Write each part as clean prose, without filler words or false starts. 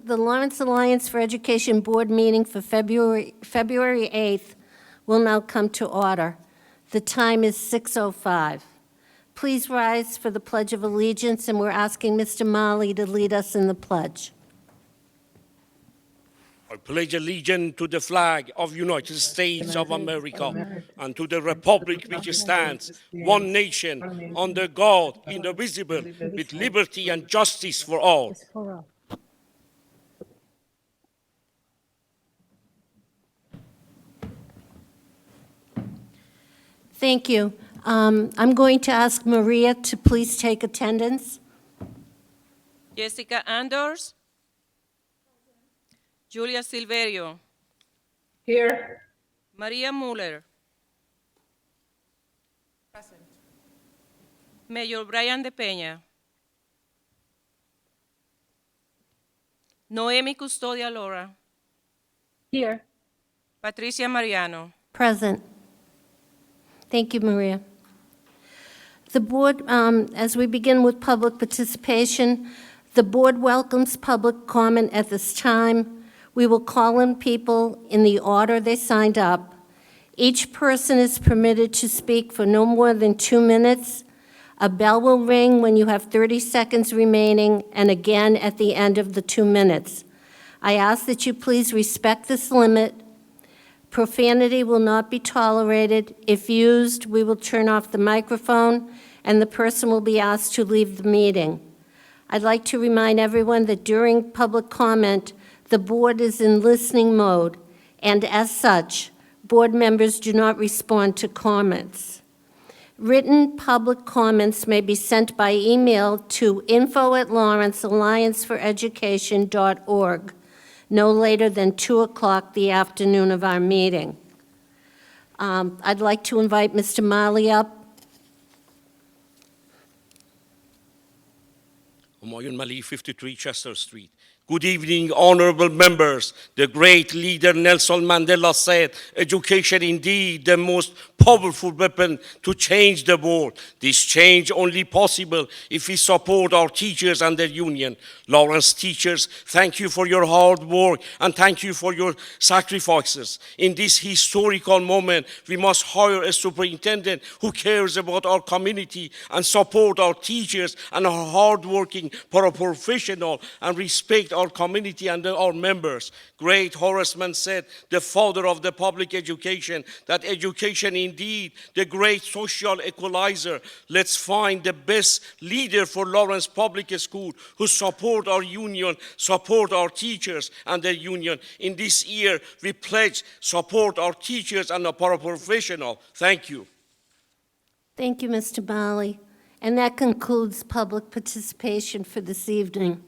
The Lawrence Alliance for Education Board meeting for February 8th will now come to order. The time is 6:05. Please rise for the Pledge of Allegiance, and we're asking Mr. Marley to lead us in the pledge. I pledge allegiance to the flag of United States of America and to the republic which stands, one nation, under God, indivisible, with liberty and justice for all. Thank you. I'm going to ask Maria to please take attendance. Jessica Anders. Julia Silverio. Here. Maria Muller. Present. Mayor Brian De Peña. Noemi Custodia Lora. Here. Patricia Mariano. Present. Thank you, Maria. The board, as we begin with public participation, the board welcomes public comment at this time. We will call in people in the order they signed up. Each person is permitted to speak for no more than 2 minutes. A bell will ring when you have 30 seconds remaining, and again at the end of the 2 minutes. I ask that you please respect this limit. Profanity will not be tolerated. If used, we will turn off the microphone, and the person will be asked to leave the meeting. I'd like to remind everyone that during public comment, the board is in listening mode, and as such, board members do not respond to comments. Written public comments may be sent by email to info@lawrenceallianceforeducation.org. no later than 2 o'clock the afternoon of our meeting. I'd like to invite Mr. Marley up. Humayun Mali, 53 Chester Street. Good evening, honorable members. The great leader Nelson Mandela said, education indeed the most powerful weapon to change the world. This change only possible if we support our teachers and their union. Lawrence teachers, thank you for your hard work and thank you for your sacrifices. In this historical moment, we must hire a superintendent who cares about our community and support our teachers and our hardworking paraprofessional and respect our community and our members. Great Horace Mann said, the father of the public education, that education indeed the great social equalizer. Let's find the best leader for Lawrence Public School who support our union, support our teachers and their union. In this year, we pledge support our teachers and our paraprofessional. Thank you. Thank you, Mr. Marley. And that concludes public participation for this evening.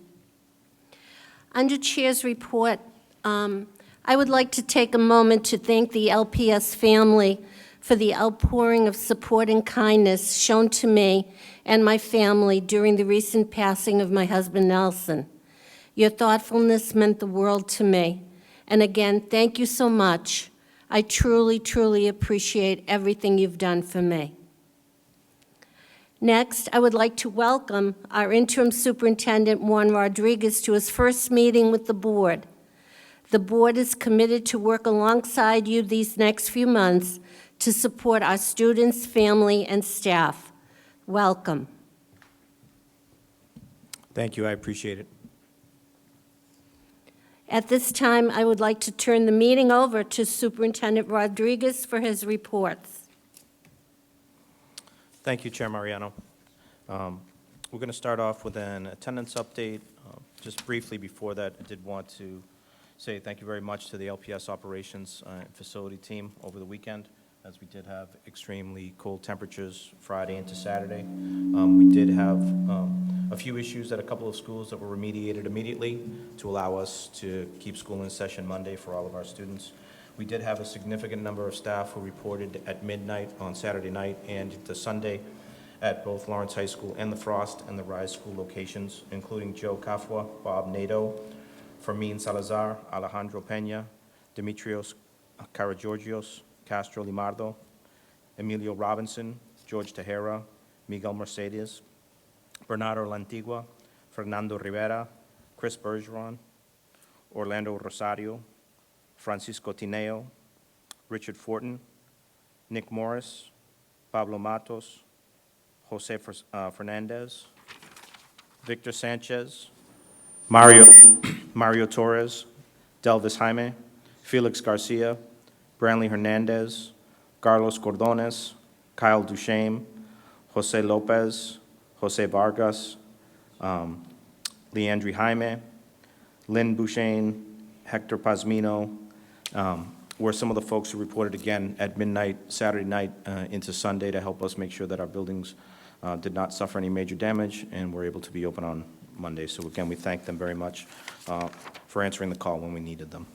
Under Chair's report, I would like to take a moment to thank the LPS family for the outpouring of support and kindness shown to me and my family during the recent passing of my husband, Nelson. Your thoughtfulness meant the world to me. And again, thank you so much. I truly, truly appreciate everything you've done for me. Next, I would like to welcome our interim superintendent, Juan Rodriguez, to his first meeting with the board. The board is committed to work alongside you these next few months to support our students, family, and staff. Welcome. Thank you, I appreciate it. At this time, I would like to turn the meeting over to Superintendent Rodriguez for his reports. Thank you, Chair Mariano. We're going to start off with an attendance update. Just briefly before that, I did want to say thank you very much to the LPS operations and facility team over the weekend, as we did have extremely cold temperatures Friday into Saturday. We did have a few issues at a couple of schools that were remediated immediately to allow us to keep school in session Monday for all of our students. We did have a significant number of staff who reported at midnight on Saturday night and into Sunday at both Lawrence High School and the Frost and the Rise School locations, including Joe Cafua, Bob Nato, Fermin Salazar, Alejandro Peña, Dimitrios Karageorgios, Castro Limardo, Emilio Robinson, George Tejera, Miguel Mercedes, Bernardo Lantigua, Fernando Rivera, Chris Bergeron, Orlando Rosario, Francisco Tineo, Richard Fortin, Nick Morris, Pablo Matos, Jose Fernandez, Victor Sanchez, Mario Torres, Delvis Jaime, Felix Garcia, Brantley Hernandez, Carlos Cordones, Kyle Duchesne, Jose Lopez, Jose Vargas, Leandri Jaime, Lynn Bouchain, Hector Pazmino, were some of the folks who reported again at midnight, Saturday night into Sunday to help us make sure that our buildings did not suffer any major damage and were able to be open on Monday. So again, we thank them very much for answering the call when we needed them.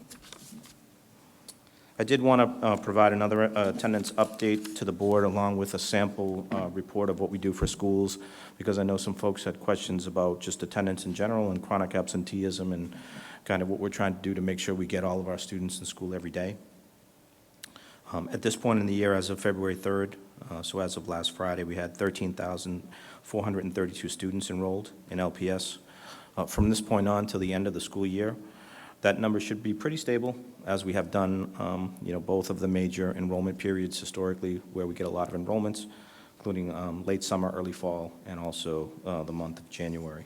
I did want to provide another attendance update to the board along with a sample report of what we do for schools, because I know some folks had questions about just attendance in general and chronic absenteeism and kind of what we're trying to do to make sure we get all of our students in school every day. At this point in the year, as of February 3rd, so as of last Friday, we had 13,432 students enrolled in LPS. From this point on till the end of the school year, that number should be pretty stable, as we have done, both of the major enrollment periods historically where we get a lot of enrollments, including late summer, early fall, and also the month of January.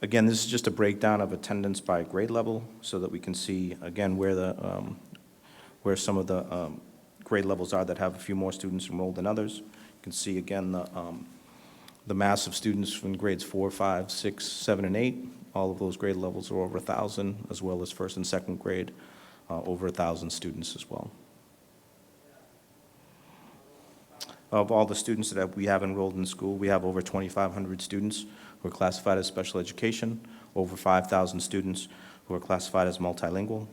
Again, this is just a breakdown of attendance by grade level so that we can see, again, where some of the grade levels are that have a few more students enrolled than others. You can see, again, the mass of students from grades 4, 5, 6, 7, and 8. All of those grade levels are over 1,000, as well as first and second grade, over 1,000 students as well. Of all the students that we have enrolled in school, we have over 2,500 students who are classified as special education, over 5,000 students who are classified as multilingual,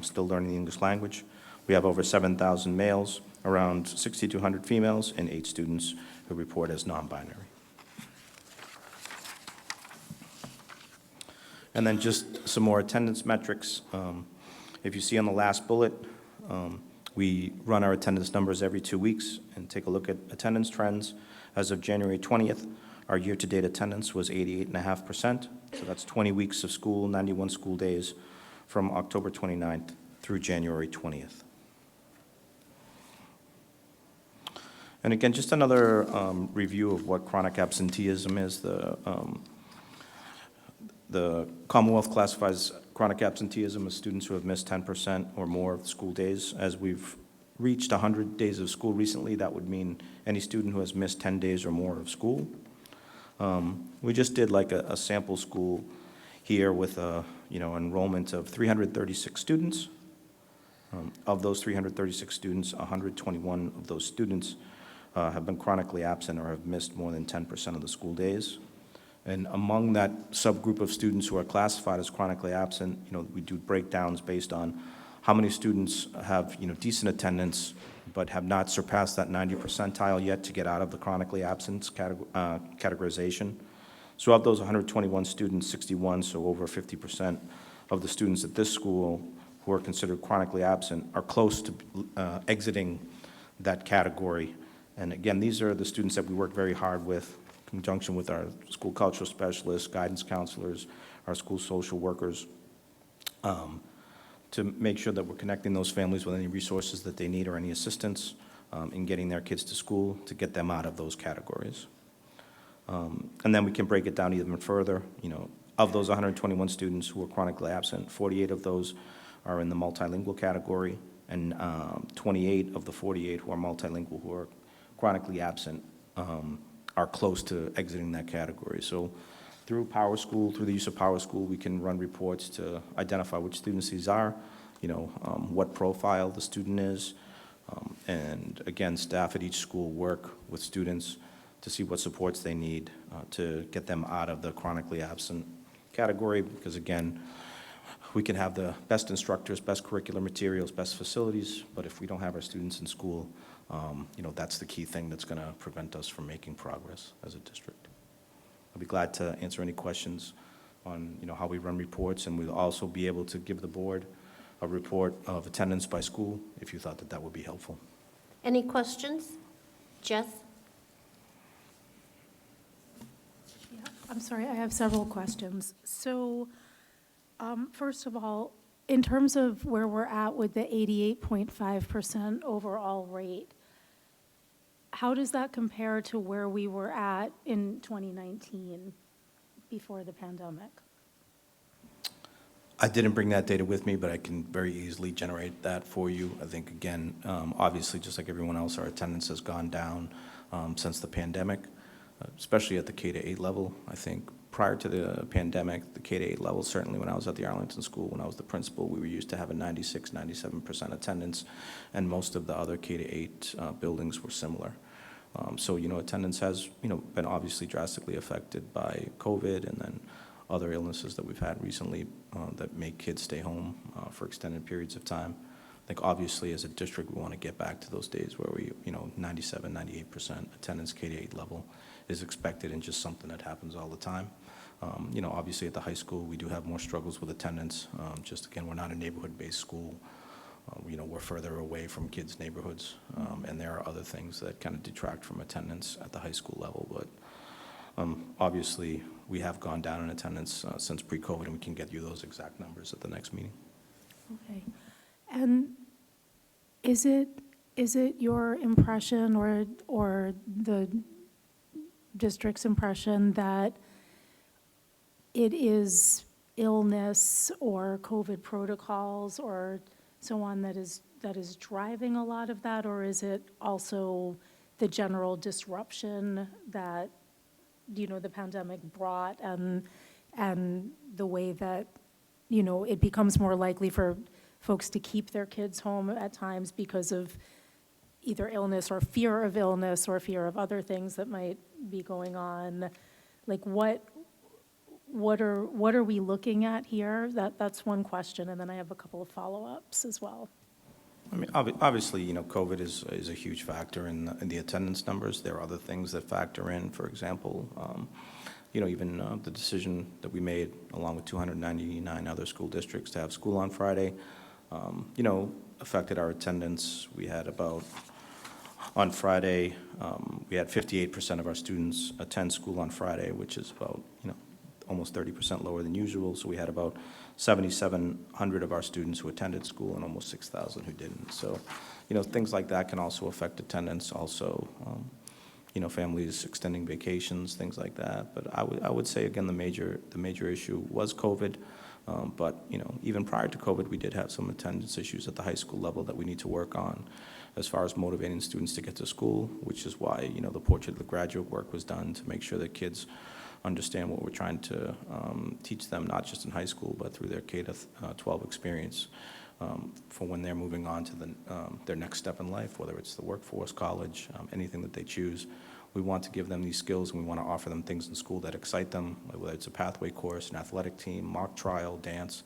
still learning the English language. We have over 7,000 males, around 6,200 females, and 8 students who report as non-binary. And then just some more attendance metrics. If you see on the last bullet, we run our attendance numbers every 2 weeks and take a look at attendance trends. As of January 20th, our year-to-date attendance was 88.5%. So that's 20 weeks of school, 91 school days from October 29th through January 20th. And again, just another review of what chronic absenteeism is. The Commonwealth classifies chronic absenteeism as students who have missed 10% or more of the school days. As we've reached 100 days of school recently, that would mean any student who has missed 10 days or more of school. We just did like a sample school here with enrollment of 336 students. Of those 336 students, 121 of those students have been chronically absent or have missed more than 10% of the school days. And among that subgroup of students who are classified as chronically absent, we do breakdowns based on how many students have, decent attendance, but have not surpassed that 90 percentile yet to get out of the chronically absent categorization. So of those 121 students, 61, so over 50% of the students at this school who are considered chronically absent are close to exiting that category. And again, these are the students that we work very hard with, in conjunction with our school cultural specialists, guidance counselors, our school social workers, to make sure that we're connecting those families with any resources that they need or any assistance in getting their kids to school to get them out of those categories. And then we can break it down even further. Of those 121 students who are chronically absent, 48 of those are in the multilingual category, and 28 of the 48 who are multilingual who are chronically absent are close to exiting that category. So through Power School, through the use of Power School, we can run reports to identify which students these are, what profile the student is, and again, staff at each school work with students to see what supports they need to get them out of the chronically absent category, because again, we can have the best instructors, best curricular materials, best facilities, but if we don't have our students in school, that's the key thing that's going to prevent us from making progress as a district. I'll be glad to answer any questions on, how we run reports, and we'll also be able to give the board a report of attendance by school if you thought that would be helpful. Any questions? Jess? I'm sorry, I have several questions. So, first of all, in terms of where we're at with the 88.5% overall rate, how does that compare to where we were at in 2019 before the pandemic? I didn't bring that data with me, but I can very easily generate that for you. I think, again, obviously, just like everyone else, our attendance has gone down since the pandemic, especially at the K-8 level. I think prior to the pandemic, the K-8 level, certainly when I was at the Arlington School, when I was the principal, we were used to have a 96, 97% attendance, and most of the other K-8 buildings were similar. So, attendance has, been obviously drastically affected by COVID and then other illnesses that we've had recently that make kids stay home for extended periods of time. I think obviously as a district, we want to get back to those days where we, 97, 98% attendance K-8 level is expected and just something that happens all the time. Obviously at the high school, we do have more struggles with attendance. Just again, we're not a neighborhood-based school. We're further away from kids' neighborhoods, and there are other things that kind of detract from attendance at the high school level. But obviously, we have gone down in attendance since pre-COVID, and we can get you those exact numbers at the next meeting. Okay. And is it your impression or the district's impression that it is illness or COVID protocols or so on that is driving a lot of that, or is it also the general disruption that the pandemic brought and the way that it becomes more likely for folks to keep their kids home at times because of either illness or fear of illness or fear of other things that might be going on? Like what are we looking at here? That's one question, and then I have a couple of follow-ups as well. I mean, obviously, COVID is a huge factor in the attendance numbers. There are other things that factor in. For example, even the decision that we made, along with 299 other school districts, to have school on Friday, affected our attendance. We had on Friday, we had 58% of our students attend school on Friday, which is about, almost 30% lower than usual. So we had about 7,700 of our students who attended school and almost 6,000 who didn't. So, things like that can also affect attendance. Also, families extending vacations, things like that. But I would say again, the major issue was COVID. But even prior to COVID, we did have some attendance issues at the high school level that we need to work on, as far as motivating students to get to school, which is why the portrait of the graduate work was done to make sure that kids understand what we're trying to teach them, not just in high school, but through their K-12 experience for when they're moving on to their next step in life, whether it's the workforce, college, anything that they choose. We want to give them these skills, and we want to offer them things in school that excite them, whether it's a pathway course, an athletic team, mock trial, dance,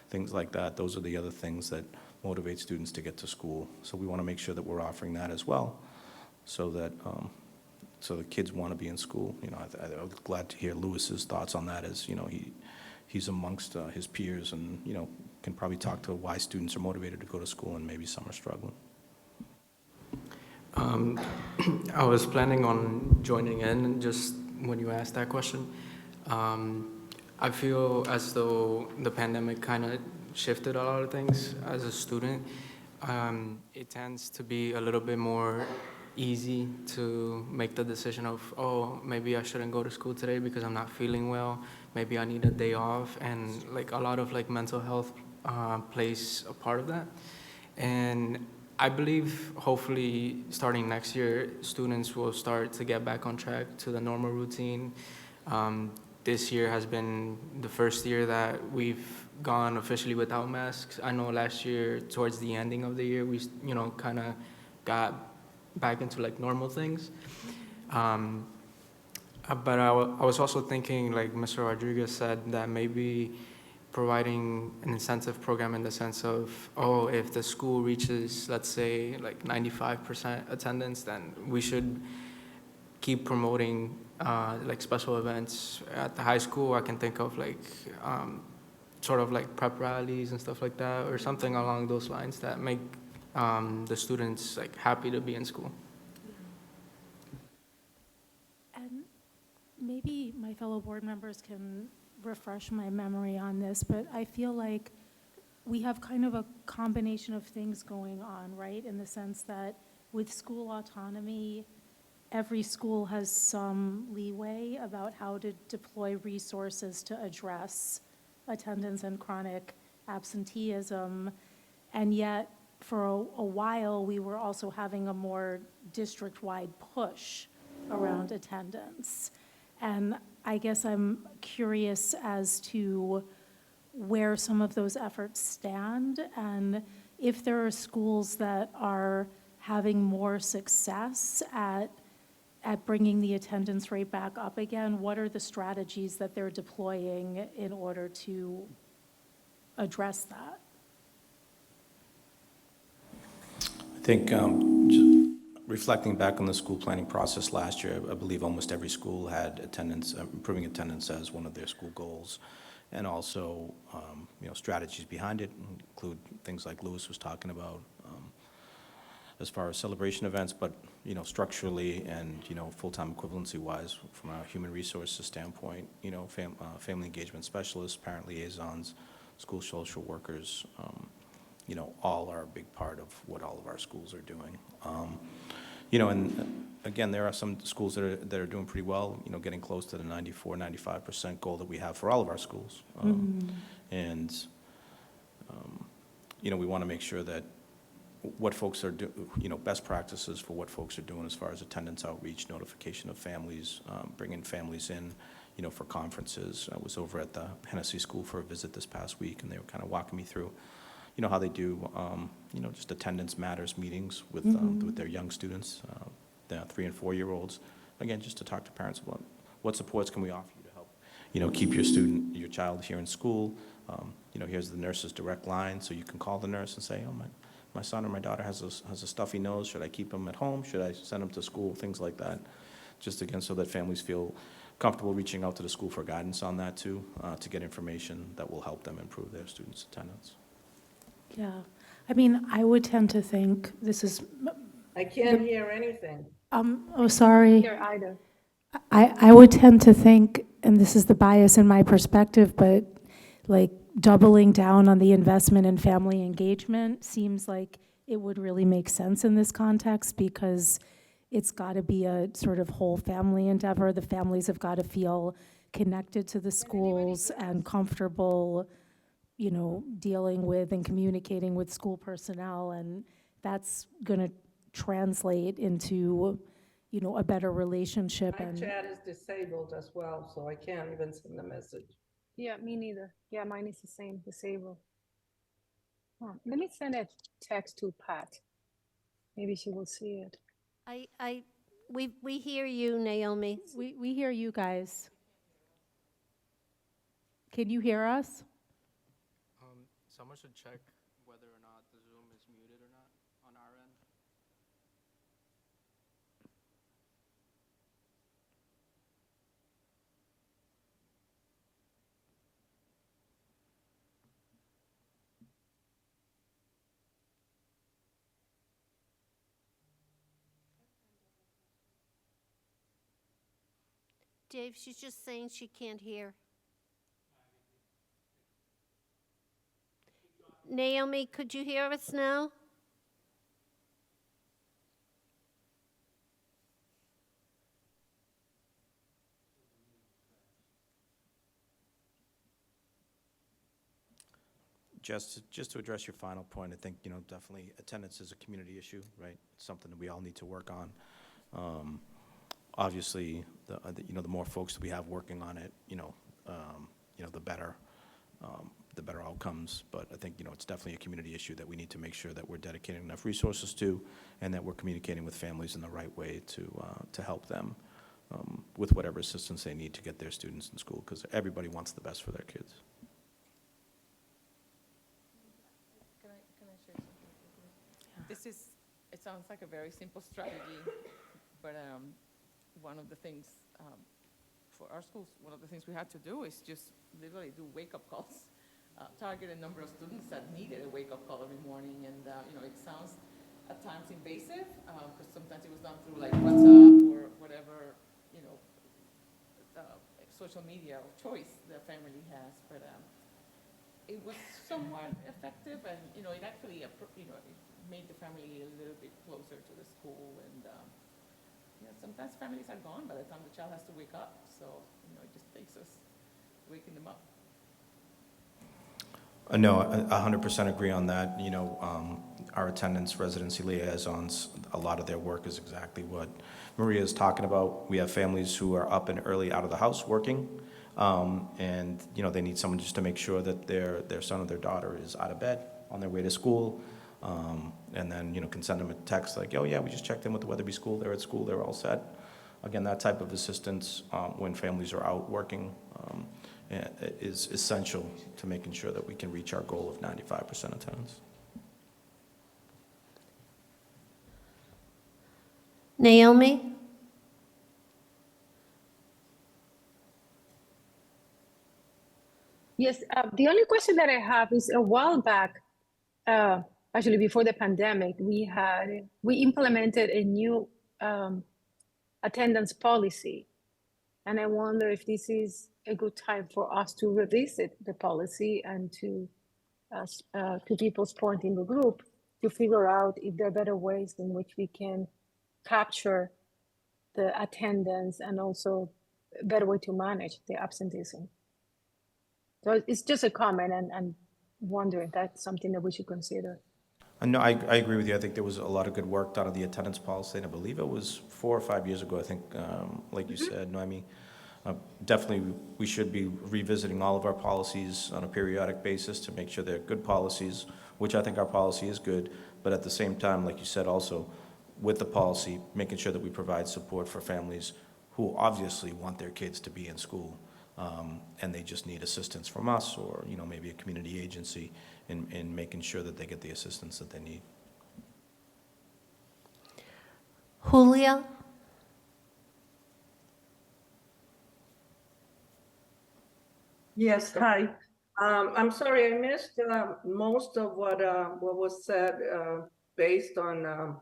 things like that. Those are the other things that motivate students to get to school. So we want to make sure that we're offering that as well, so that so the kids want to be in school. I was glad to hear Lewis's thoughts on that, as he's amongst his peers, and can probably talk to why students are motivated to go to school and maybe some are struggling. I was planning on joining in just when you asked that question. I feel as though the pandemic kind of shifted a lot of things as a student. It tends to be a little bit more easy to make the decision of, oh, maybe I shouldn't go to school today because I'm not feeling well. Maybe I need a day off. And a lot of mental health plays a part of that. And I believe hopefully starting next year, students will start to get back on track to the normal routine. This year has been the first year that we've gone officially without masks. I know last year, towards the ending of the year, we kind of got back into normal things. But I was also thinking, like Mr. Rodriguez said, that maybe providing an incentive program in the sense of, oh, if the school reaches, let's say, 95% attendance, then we should keep promoting special events. At the high school, I can think of sort of prep rallies and stuff like that, or something along those lines that make the students happy to be in school. And maybe my fellow board members can refresh my memory on this, but I feel like we have kind of a combination of things going on, right? In the sense that with school autonomy, every school has some leeway about how to deploy resources to address attendance and chronic absenteeism. And yet, for a while, we were also having a more district-wide push around attendance. And I guess I'm curious as to where some of those efforts stand, and if there are schools that are having more success at bringing the attendance rate back up again, what are the strategies that they're deploying in order to address that? I think reflecting back on the school planning process last year, I believe almost every school had attendance, improving attendance as one of their school goals. And also, strategies behind it include things like Louis was talking about as far as celebration events, but, structurally and, full-time equivalency-wise from a human resources standpoint, family engagement specialists, parent liaisons, school social workers, all are a big part of what all of our schools are doing. And again, there are some schools that are doing pretty well, getting close to the 94, 95% goal that we have for all of our schools. And, we want to make sure that what folks are doing, best practices for what folks are doing as far as attendance outreach, notification of families, bringing families in, for conferences. I was over at the Hennessy School for a visit this past week, and they were kind of walking me through how they do, just attendance matters meetings with their young students, the 3- and 4-year-olds. Again, just to talk to parents about what supports can we offer you to help, keep your child here in school. Here's the nurse's direct line, so you can call the nurse and say, oh, my son or my daughter has a stuffy nose. Should I keep him at home? Should I send him to school? Things like that. Just again, so that families feel comfortable reaching out to the school for guidance on that too, to get information that will help them improve their students' attendance. Yeah, I mean, I would tend to think this is, I can't hear anything. oh, sorry. Here either. I would tend to think, and this is the bias in my perspective, but like doubling down on the investment in family engagement seems like it would really make sense in this context, because it's got to be a sort of whole family endeavor. The families have got to feel connected to the schools and comfortable, dealing with and communicating with school personnel, and that's going to translate into, a better relationship. My And chat is disabled as well, so I can't even send a message. Yeah, me neither. Yeah, mine is the same, disabled. Let me send a text to Pat. Maybe she will see it. We hear you, Naomi. we hear you guys. Can you hear us? Someone should check whether or not the Zoom is muted or not on our end. Dave, she's just saying she can't hear. Naomi, could you hear us now? Just to address your final point, I think, definitely attendance is a community issue, right? It's something that we all need to work on. Obviously, the more folks that we have working on it, the better outcomes. But I think, it's definitely a community issue that we need to make sure that we're dedicating enough resources to, and that we're communicating with families in the right way to help them with whatever assistance they need to get their students in school, because everybody wants the best for their kids. Can I share something? It sounds like a very simple strategy, but one of the things for our schools, one of the things we had to do is just literally do wake-up calls, target a number of students that needed a wake-up call every morning, and it sounds at times invasive, because sometimes it was done through like WhatsApp or whatever, social media choice the family has, but it was somewhat effective, and it actually it made the family a little bit closer to the school, and sometimes families are gone by the time the child has to wake up, so it just takes us waking them up. No, I 100% agree on that. Our attendance residency liaisons, a lot of their work is exactly what Maria is talking about. We have families who are up and early out of the house working, and, they need someone just to make sure that their son or their daughter is out of bed on their way to school, and then, can send them a text like, oh, yeah, we just checked in with the Weatherby School, they're at school, they're all set. Again, that type of assistance when families are out working is essential to making sure that we can reach our goal of 95% attendance. Naomi? Yes, the only question that I have is a while back, actually before the pandemic, we implemented a new attendance policy. And I wonder if this is a good time for us to revisit the policy and to people's point in the group, to figure out if there are better ways in which we can capture the attendance and also a better way to manage the absenteeism. So it's just a comment, and I'm wondering if that's something that we should consider. No, I agree with you. I think there was a lot of good work done on the attendance policy, and I believe it was 4 or 5 years ago, I think, like you said, Noemi. Definitely, we should be revisiting all of our policies on a periodic basis to make sure they're good policies, which I think our policy is good, but at the same time, like you said, also, with the policy, making sure that we provide support for families who obviously want their kids to be in school, and they just need assistance from us or, maybe a community agency in making sure that they get the assistance that they need. Julia? Yes, hi. I'm sorry, I missed most of what was said based on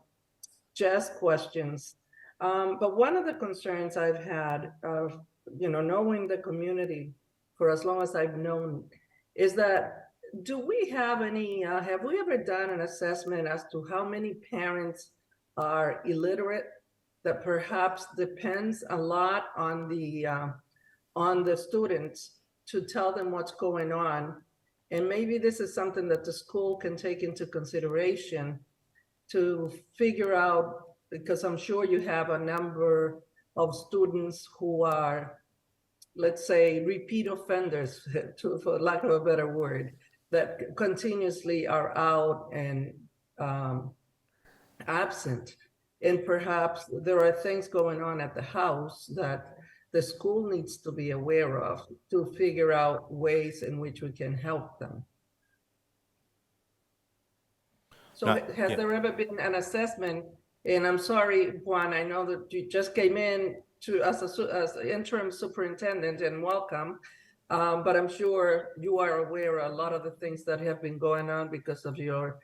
Jess' questions. But one of the concerns I've had of, knowing the community for as long as I've known is that do we have have we ever done an assessment as to how many parents are illiterate that perhaps depends a lot on the students to tell them what's going on? And maybe this is something that the school can take into consideration to figure out, because I'm sure you have a number of students who are, let's say, repeat offenders, for lack of a better word, that continuously are out and absent. And perhaps there are things going on at the house that the school needs to be aware of to figure out ways in which we can help them. So has there ever been an assessment? And I'm sorry, Juan, I know that you just came in as interim superintendent, and welcome. But I'm sure you are aware of a lot of the things that have been going on because of your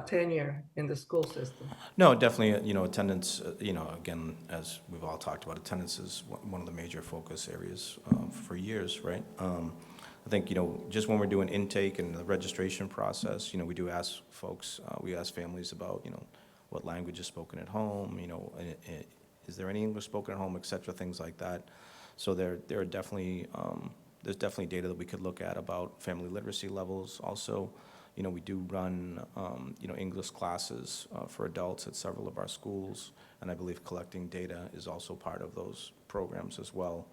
tenure in the school system. No, definitely, attendance, again, as we've all talked about, attendance is one of the major focus areas for years, right? I think, just when we're doing intake and the registration process, we do ask folks, we ask families about, what language is spoken at home, is there any English spoken at home, et cetera, things like that. So there are definitely, there's definitely data that we could look at about family literacy levels. Also, we do run, English classes for adults at several of our schools, and I believe collecting data is also part of those programs as well.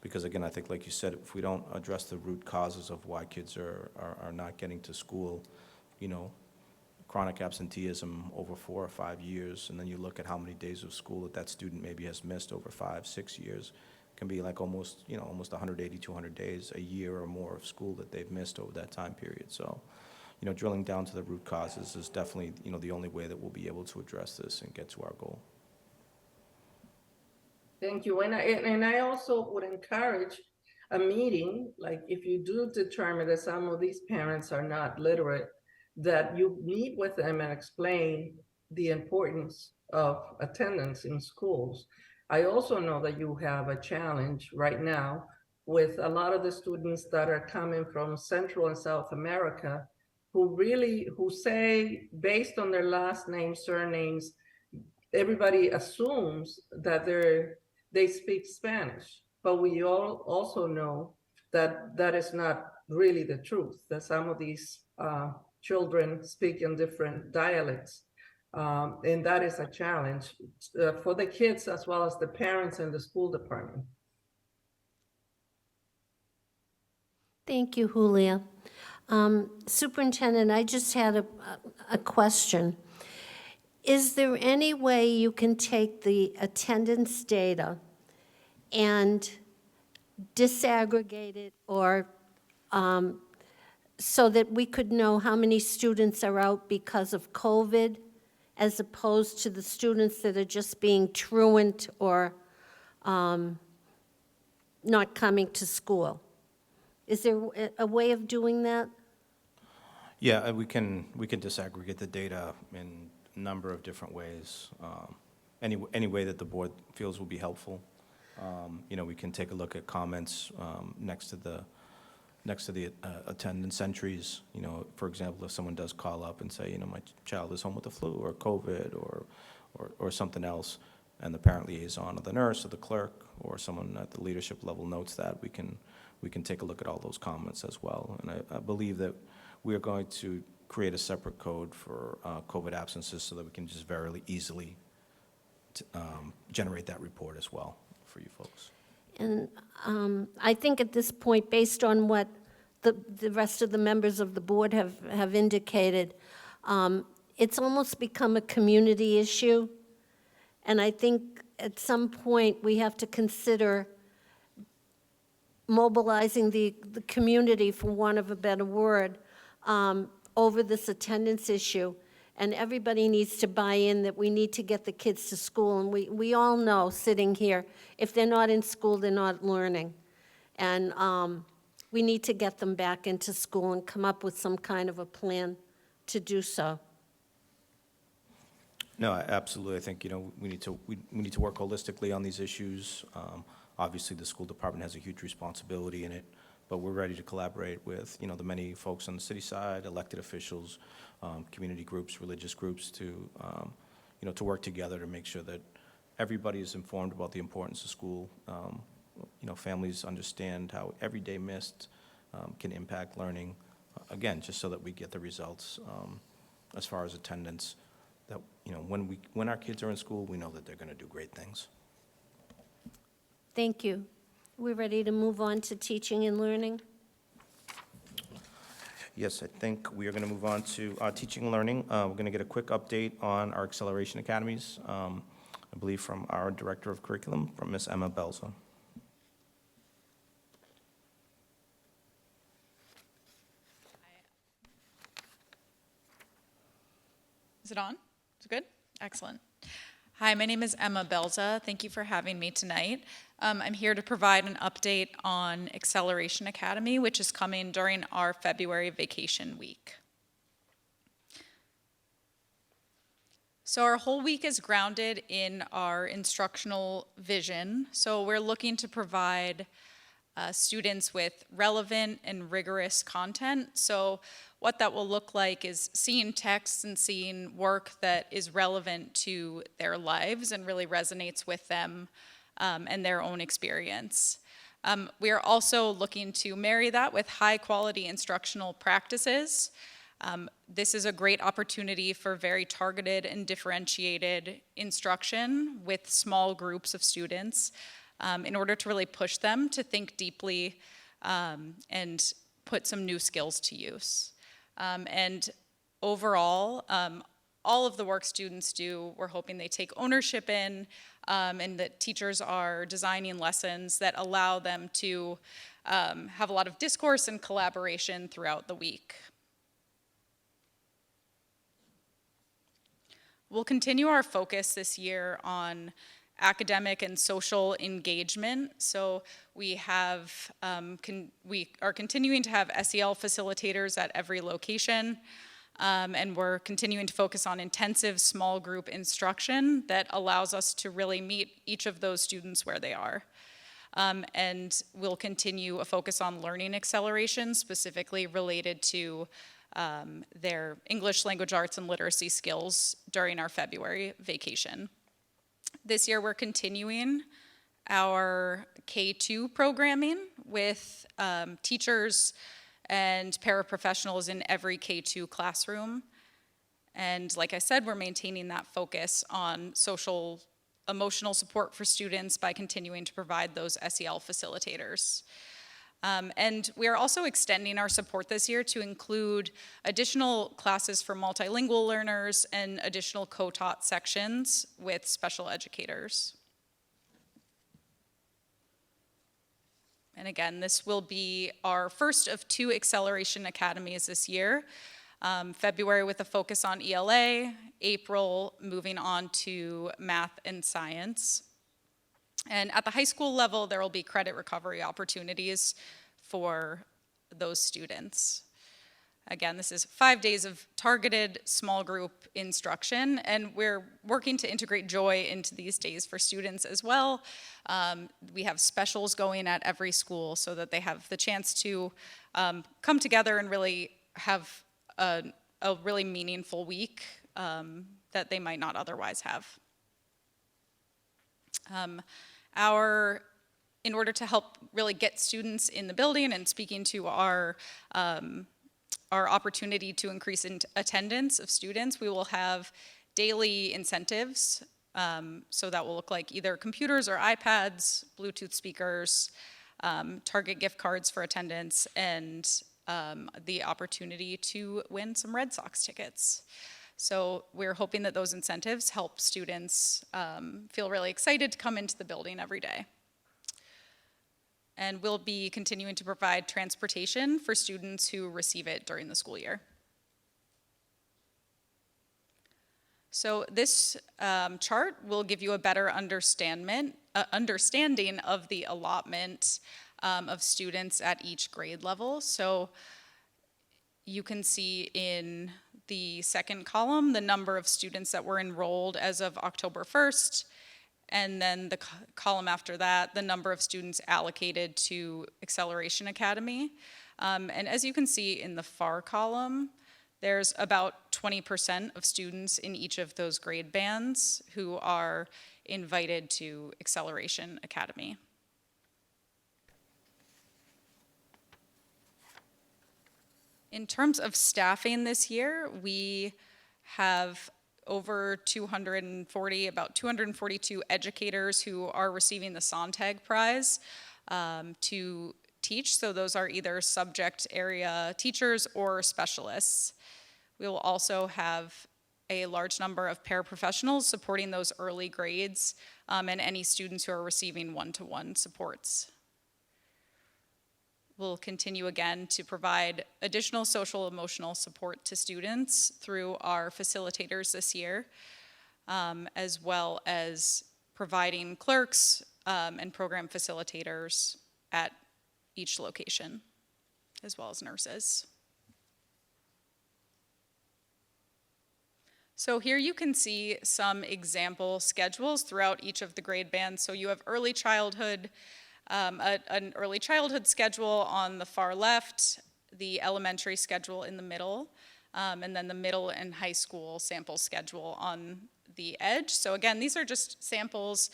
Because again, I think, like you said, if we don't address the root causes of why kids are not getting to school, chronic absenteeism over 4 or 5 years, and then you look at how many days of school that student maybe has missed over 5, 6 years, can be like almost 180, 200 days, a year or more of school that they've missed over that time period. So, drilling down to the root causes is definitely, the only way that we'll be able to address this and get to our goal. Thank you. And I also would encourage a meeting, like if you do determine that some of these parents are not literate, that you meet with them and explain the importance of attendance in schools. I also know that you have a challenge right now with a lot of the students that are coming from Central and South America who say, based on their last names, surnames, everybody assumes that they speak Spanish, but we all also know that that is not really the truth, that some of these children speak in different dialects. And that is a challenge for the kids as well as the parents and the school department. Thank you, Julia. Superintendent, I just had a question. Is there any way you can take the attendance data and disaggregate it, or so that we could know how many students are out because of COVID, as opposed to the students that are just being truant or not coming to school? Is there a way of doing that? Yeah, we can disaggregate the data in a number of different ways. Any way that the board feels will be helpful. You know, we can take a look at comments next to the attendance entries. You know, for example, if someone does call up and say, you know, my child is home with the flu or COVID or something else, and the parent liaison or the nurse or the clerk or someone at the leadership level notes that, we can take a look at all those comments as well. And I believe that we are going to create a separate code for COVID absences so that we can just very easily generate that report as well for you folks. And I think at this point, based on what the rest of the members of the board have indicated, it's almost become a community issue. And I think at some point, we have to consider mobilizing the community, for want of a better word, over this attendance issue. And everybody needs to buy in that we need to get the kids to school. And we all know, sitting here, if they're not in school, they're not learning. And we need to get them back into school and come up with some kind of a plan to do so. No, absolutely. I think, you know, we need to work holistically on these issues. Obviously, the school department has a huge responsibility in it, but we're ready to collaborate with, you know, the many folks on the city side, elected officials, community groups, religious groups, to, you know, to work together to make sure that everybody is informed about the importance of school. You know, families understand how every day missed can impact learning. Again, just so that we get the results as far as attendance. That, you know, when our kids are in school, we know that they're going to do great things. Thank you. We're ready to move on to teaching and learning. Yes, I think we are going to move on to teaching and learning. We're going to get a quick update on our acceleration academies, I believe from our Director of Curriculum, from Ms. Emma Belza. Is it on? Is it good? Excellent. Hi, my name is Emma Belza. Thank you for having me tonight. I'm here to provide an update on Acceleration Academy, which is coming during our February vacation week. So our whole week is grounded in our instructional vision. So we're looking to provide students with relevant and rigorous content. So what that will look like is seeing texts and seeing work that is relevant to their lives and really resonates with them and their own experience. We are also looking to marry that with high quality instructional practices. This is a great opportunity for very targeted and differentiated instruction with small groups of students in order to really push them to think deeply and put some new skills to use. And overall, all of the work students do, we're hoping they take ownership in, and that teachers are designing lessons that allow them to have a lot of discourse and collaboration throughout the week. We'll continue our focus this year on academic and social engagement. So we have, we are continuing to have SEL facilitators at every location. And we're continuing to focus on intensive small group instruction that allows us to really meet each of those students where they are. And we'll continue a focus on learning acceleration, specifically related to their English, language arts, and literacy skills during our February vacation. This year, we're continuing our K-2 programming with teachers and paraprofessionals in every K-2 classroom. And like I said, we're maintaining that focus on social, emotional support for students by continuing to provide those SEL facilitators. And we are also extending our support this year to include additional classes for multilingual learners and additional co-taught sections with special educators. And again, this will be our first of 2 acceleration academies this year. February with a focus on ELA, April moving on to math and science. And at the high school level, there will be credit recovery opportunities for those students. Again, this is 5 days of targeted small group instruction, and we're working to integrate joy into these days for students as well. We have specials going at every school so that they have the chance to come together and really have a really meaningful week that they might not otherwise have. In order to help really get students in the building and speaking to our opportunity to increase in attendance of students, we will have daily incentives. So that will look like either computers or iPads, Bluetooth speakers, Target gift cards for attendance, and the opportunity to win some Red Sox tickets. So we're hoping that those incentives help students feel really excited to come into the building every day. And we'll be continuing to provide transportation for students who receive it during the school year. So this chart will give you a better understanding of the allotment of students at each grade level. So you can see in the second column the number of students that were enrolled as of October 1st, and then the column after that, the number of students allocated to Acceleration Academy. And as you can see in the far column, there's about 20% of students in each of those grade bands who are invited to Acceleration Academy. In terms of staffing this year, we have over 240, about 242 educators who are receiving the Sontag Prize to teach. So those are either subject area teachers or specialists. We will also have a large number of paraprofessionals supporting those early grades and any students who are receiving one-to-one supports. We'll continue again to provide additional social emotional support to students through our facilitators this year, as well as providing clerks and program facilitators at each location, as well as nurses. So here you can see some example schedules throughout each of the grade bands. So you have early childhood, an early childhood schedule on the far left, the elementary schedule in the middle, and then the middle and high school sample schedule on the edge. So again, these are just samples.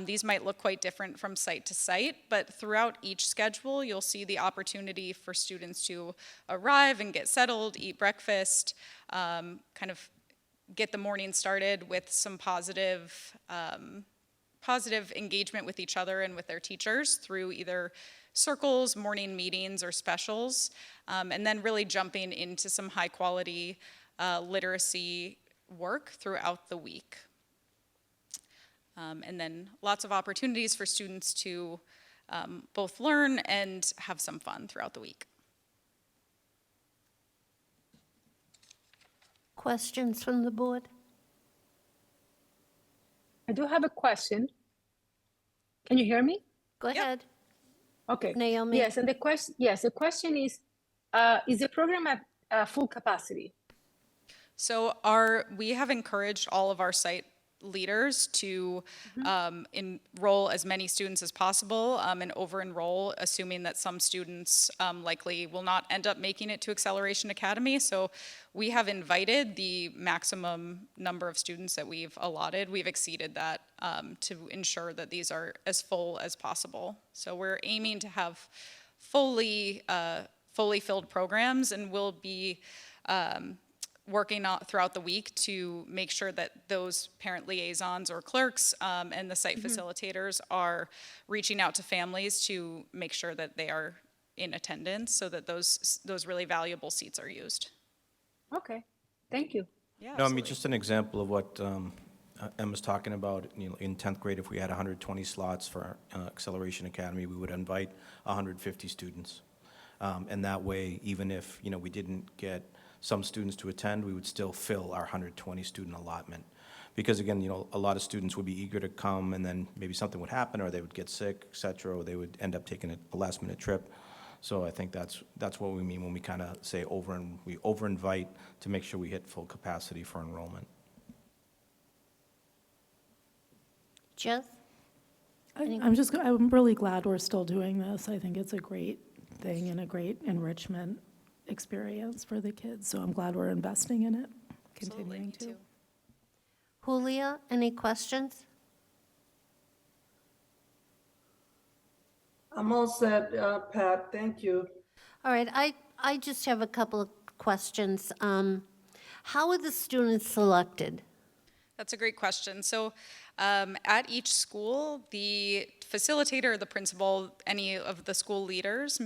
These might look quite different from site to site, but throughout each schedule, you'll see the opportunity for students to arrive and get settled, eat breakfast, kind of get the morning started with some positive engagement with each other and with their teachers through either circles, morning meetings, or specials, and then really jumping into some high quality literacy work throughout the week. And then lots of opportunities for students to both learn and have some fun throughout the week. Questions from the board? I do have a question. Can you hear me? Go ahead. Okay. Naomi? Yes, and the question is the program at full capacity? So we have encouraged all of our site leaders to enroll as many students as possible and over-enroll, assuming that some students likely will not end up making it to Acceleration Academy. So we have invited the maximum number of students that we've allotted. We've exceeded that to ensure that these are as full as possible. So we're aiming to have fully filled programs, and we'll be working throughout the week to make sure that those parent liaisons or clerks and the site facilitators are reaching out to families to make sure that they are in attendance so that those really valuable seats are used. Okay, thank you. Yeah, No, I mean, absolutely. just an example of what Emma's talking about, in 10th grade, if we had 120 slots for Acceleration Academy, we would invite 150 students. And that way, even if, we didn't get some students to attend, we would still fill our 120 student allotment. Because again, a lot of students would be eager to come, and then maybe something would happen, or they would get sick, et cetera, or they would end up taking a last-minute trip. So I think that's what we mean when we kind of say we over-invite to make sure we hit full capacity for enrollment. Jess? I'm really glad we're still doing this. I think it's a great thing and a great enrichment experience for the kids. So I'm glad we're investing in it, Absolutely, continuing me to. too. Julia, any questions? I'm all set, Pat, thank you. All right, I just have a couple of questions. How are the students selected? That's a great question. So at each school, the facilitator, the principal, any of the school leaders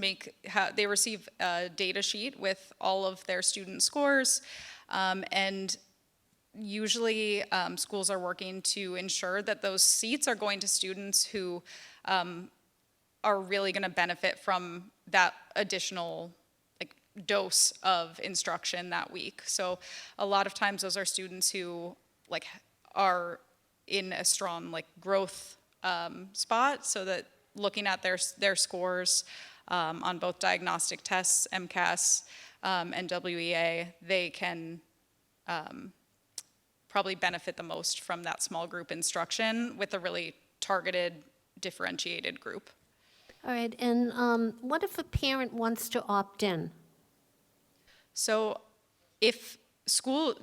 they receive a data sheet with all of their student scores, and usually schools are working to ensure that those seats are going to students who are really going to benefit from that additional dose of instruction that week. So a lot of times those are students who are in a strong growth spot, so that looking at their scores on both diagnostic tests, MCAS, and WEA, they can probably benefit the most from that small group instruction with a really targeted, differentiated group. All right, and what if a parent wants to opt in? So if school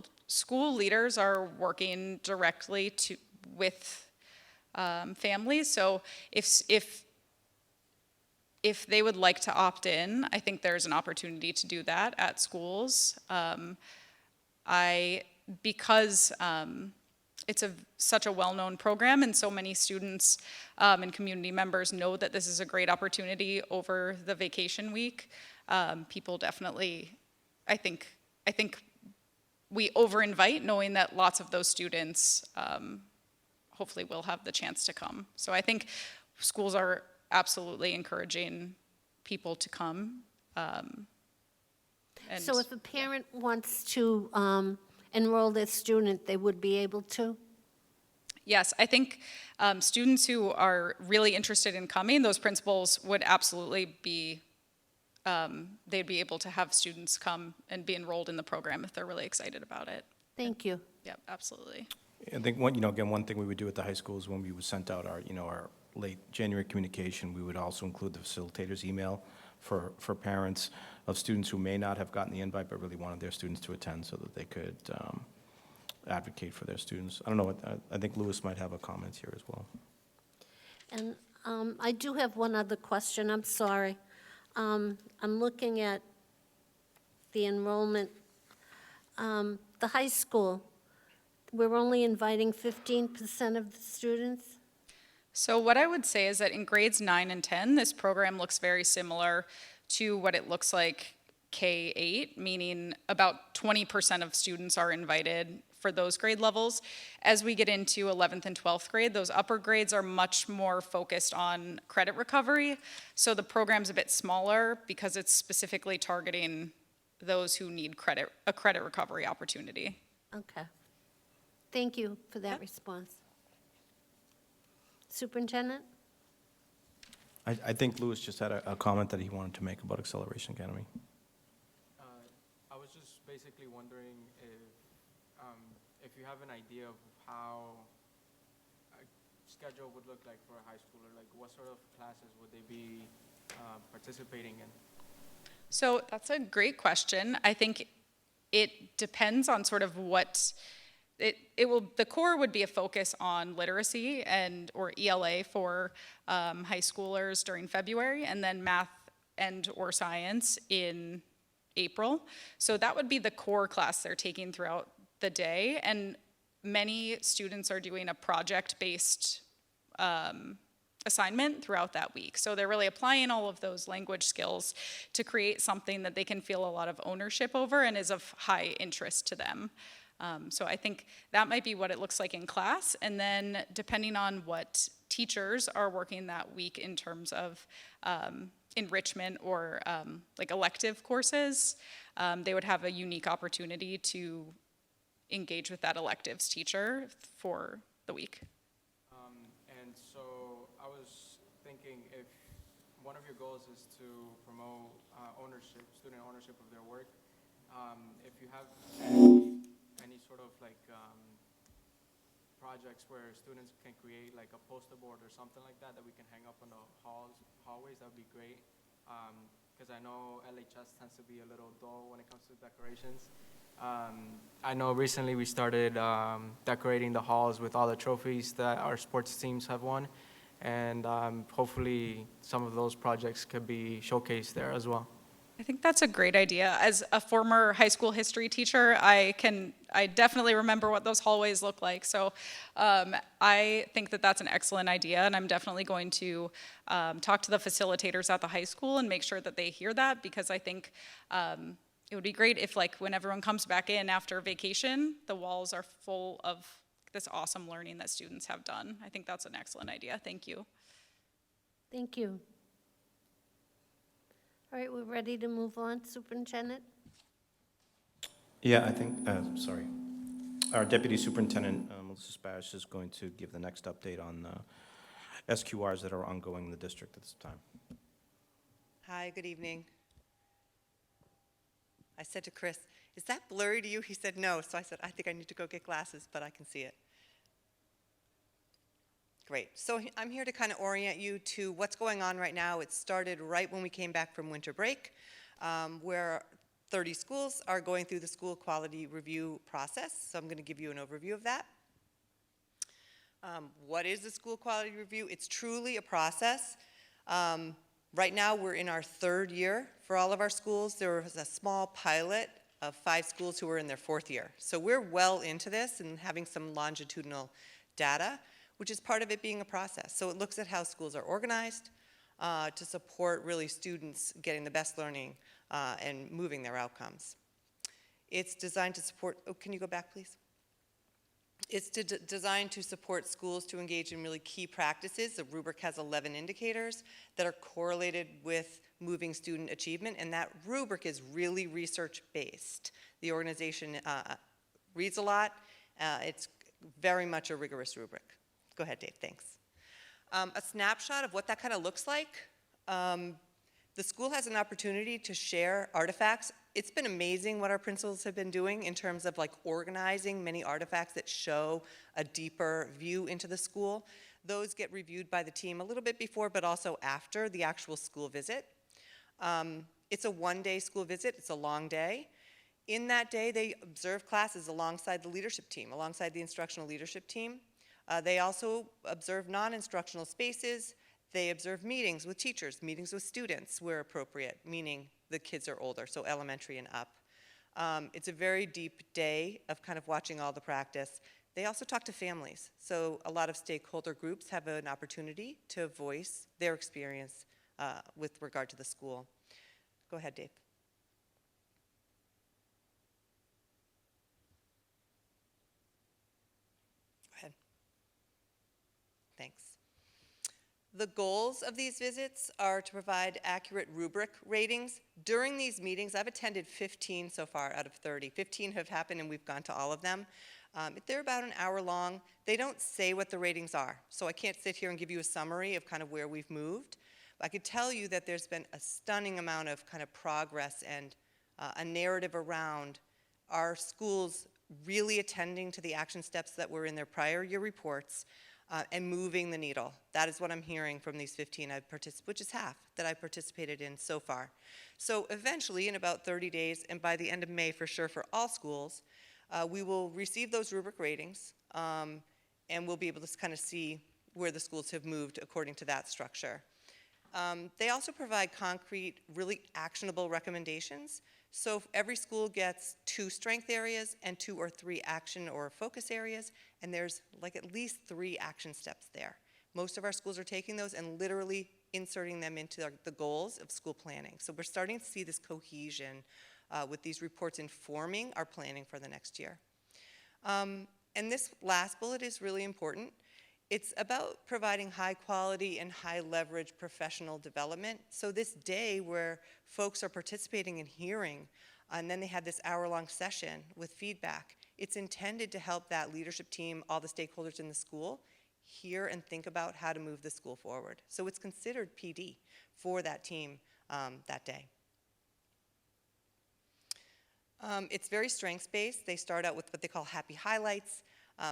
leaders are working directly with families, so if they would like to opt in, I think there's an opportunity to do that at schools. Because it's such a well-known program, and so many students and community members know that this is a great opportunity over the vacation week. People definitely, I think we over-invite, knowing that lots of those students hopefully will have the chance to come. So I think schools are absolutely encouraging people to come. So if a parent wants to enroll their student, they would be able to? Yes, I think students who are really interested in coming, those principals would absolutely be, they'd be able to have students come and be enrolled in the program if they're really excited about it. Thank you. Yep, absolutely. I think one thing we would do at the high school is when we would send out our late January communication, we would also include the facilitator's email for parents of students who may not have gotten the invite but really wanted their students to attend, so that they could advocate for their students. I don't know, I think Louis might have a comment here as well. And I do have one other question, I'm sorry. I'm looking at the enrollment. The high school, we're only inviting 15% of the students? So what I would say is that in grades 9 and 10, this program looks very similar to what it looks like K-8, meaning about 20% of students are invited for those grade levels. As we get into 11th and 12th grade, those upper grades are much more focused on credit recovery. So the program's a bit smaller because it's specifically targeting those who need a credit recovery opportunity. Okay. Thank you for that response. Superintendent? I think Louis just had a comment that he wanted to make about Acceleration Academy. I was just basically wondering if if you have an idea of how a schedule would look like for a high schooler, like what sort of classes would they be participating in? So that's a great question. I think it depends on sort of what the core would be a focus on literacy and or ELA for high schoolers during February, and then math and or science in April. So that would be the core class they're taking throughout the day, and many students are doing a project-based assignment throughout that week. So they're really applying all of those language skills to create something that they can feel a lot of ownership over and is of high interest to them. So I think that might be what it looks like in class. And then depending on what teachers are working that week in terms of enrichment or like elective courses, they would have a unique opportunity to engage with that electives teacher for the week. And so I was thinking if one of your goals is to promote ownership, student ownership of their work, if you have any sort of like projects where students can create like a poster board or something like that we can hang up on the hallways, that would be great. Because I know LHS tends to be a little dull when it comes to decorations. I know recently we started decorating the halls with all the trophies that our sports teams have won, and hopefully some of those projects could be showcased there as well. I think that's a great idea. As a former high school history teacher, I definitely remember what those hallways look like. So I think that that's an excellent idea, and I'm definitely going to talk to the facilitators at the high school and make sure that they hear that, because I think it would be great if, like, when everyone comes back in after vacation, the walls are full of this awesome learning that students have done. I think that's an excellent idea. Thank you. Thank you. All right, we're ready to move on, Superintendent? Yeah, I think, sorry. Our Deputy Superintendent, Melissa Spanish, is going to give the next update on SQRs that are ongoing in the district at this time. Hi, good evening. I said to Chris, is that blurry to you? He said no, so I said, I think I need to go get glasses, but I can see it. Great. So I'm here to kind of orient you to what's going on right now. It started right when we came back from winter break, where 30 schools are going through the school quality review process. So I'm going to give you an overview of that. What is the school quality review? It's truly a process. Right now we're in our third year for all of our schools. There was a small pilot of 5 schools who were in their 4th year. So we're well into this and having some longitudinal data, which is part of it being a process. So it looks at how schools are organized to support really students getting the best learning and moving their outcomes. It's designed to support, oh, can you go back, please? It's designed to support schools to engage in really key practices. The rubric has 11 indicators that are correlated with moving student achievement, and that rubric is really research-based. The organization reads a lot. It's very much a rigorous rubric. Go ahead, Dave, thanks. A snapshot of what that kind of looks like. The school has an opportunity to share artifacts. It's been amazing what our principals have been doing in terms of like organizing many artifacts that show a deeper view into the school. Those get reviewed by the team a little bit before, but also after the actual school visit. It's a one-day school visit. It's a long day. In that day, they observe classes alongside the leadership team, alongside the instructional leadership team. They also observe non-instructional spaces. They observe meetings with teachers, meetings with students where appropriate, meaning the kids are older, so elementary and up. It's a very deep day of kind of watching all the practice. They also talk to families, so a lot of stakeholder groups have an opportunity to voice their experience with regard to the school. Go ahead, Dave. Go ahead. Thanks. The goals of these visits are to provide accurate rubric ratings. During these meetings, I've attended 15 so far out of 30. 15 have happened and we've gone to all of them. They're about an hour long. They don't say what the ratings are, so I can't sit here and give you a summary of kind of where we've moved. But I could tell you that there's been a stunning amount of kind of progress and a narrative around our schools really attending to the action steps that were in their prior year reports, and moving the needle. That is what I'm hearing from these 15, which is half that I've participated in so far. So eventually, in about 30 days, and by the end of May for sure for all schools, we will receive those rubric ratings, and we'll be able to kind of see where the schools have moved according to that structure. They also provide concrete, really actionable recommendations. So every school gets 2 strength areas and 2 or 3 action or focus areas, and there's like at least 3 action steps there. Most of our schools are taking those and literally inserting them into the goals of school planning. So we're starting to see this cohesion with these reports informing our planning for the next year. And this last bullet is really important. It's about providing high quality and high leverage professional development. So this day where folks are participating and hearing, and then they have this hour-long session with feedback, it's intended to help that leadership team, all the stakeholders in the school, hear and think about how to move the school forward. So it's considered PD for that team that day. It's very strengths-based. They start out with what they call happy highlights.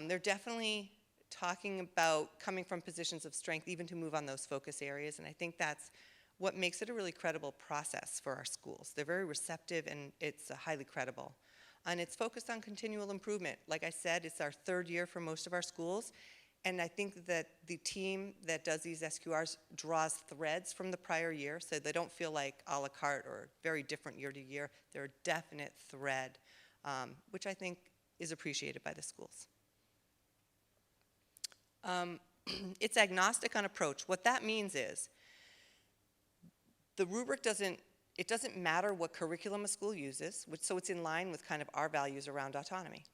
They're definitely talking about coming from positions of strength even to move on those focus areas, and I think that's what makes it a really credible process for our schools. They're very receptive and it's highly credible. And it's focused on continual improvement. Like I said, it's our 3rd year for most of our schools, and I think that the team that does these SQRs draws threads from the prior year, so they don't feel like a la carte or very different year to year. They're a definite thread, which I think is appreciated by the schools. It's agnostic on approach. What that means is the rubric doesn't matter what curriculum a school uses, so it's in line with kind of our values around autonomy.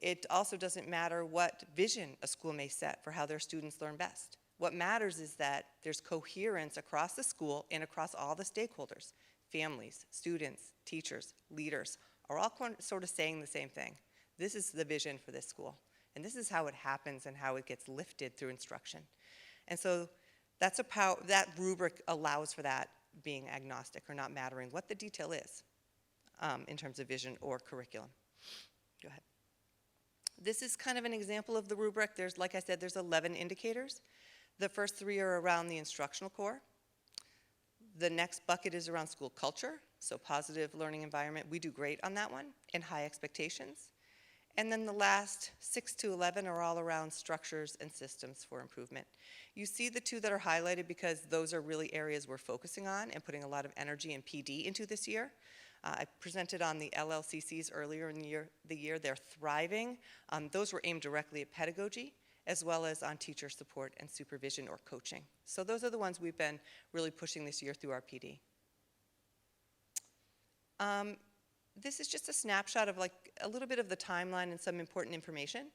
It also doesn't matter what vision a school may set for how their students learn best. What matters is that there's coherence across the school and across all the stakeholders, families, students, teachers, leaders, are all sort of saying the same thing. This is the vision for this school. And this is how it happens and how it gets lifted through instruction. And so that rubric allows for that being agnostic or not mattering what the detail is in terms of vision or curriculum. Go ahead. This is kind of an example of the rubric. Like I said, there's 11 indicators. The first 3 are around the instructional core. The next bucket is around school culture, so positive learning environment. We do great on that one, and high expectations. And then the last 6 to 11 are all around structures and systems for improvement. You see the 2 that are highlighted because those are really areas we're focusing on and putting a lot of energy and PD into this year. I presented on the LLCCs earlier in the year. They're thriving. Those were aimed directly at pedagogy as well as on teacher support and supervision or coaching. So those are the ones we've been really pushing this year through our PD. This is just a snapshot of like a little bit of the timeline and some important information.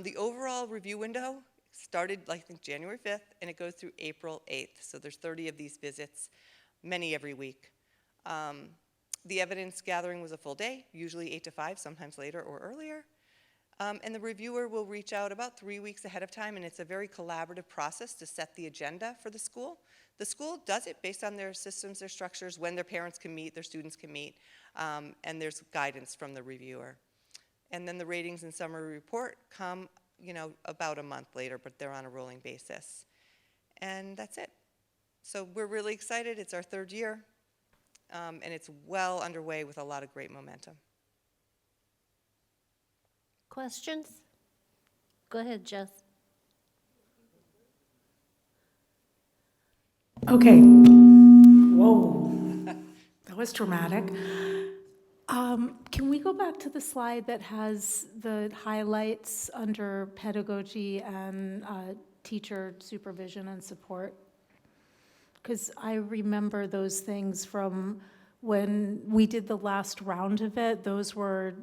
The overall review window started, I think, January 5th, and it goes through April 8th. So there's 30 of these visits, many every week. The evidence gathering was a full day, usually 8 to 5, sometimes later or earlier. And the reviewer will reach out about 3 weeks ahead of time, and it's a very collaborative process to set the agenda for the school. The school does it based on their systems, their structures, when their parents can meet, their students can meet, and there's guidance from the reviewer. And then the ratings and summary report come, about a month later, but they're on a rolling basis. And that's it. So we're really excited. It's our 3rd year, and it's well underway with a lot of great momentum. Questions? Go ahead, Jess. Okay. Whoa, that was dramatic. Can we go back to the slide that has the highlights under pedagogy and teacher supervision and support? Because I remember those things from when we did the last round of it. Those were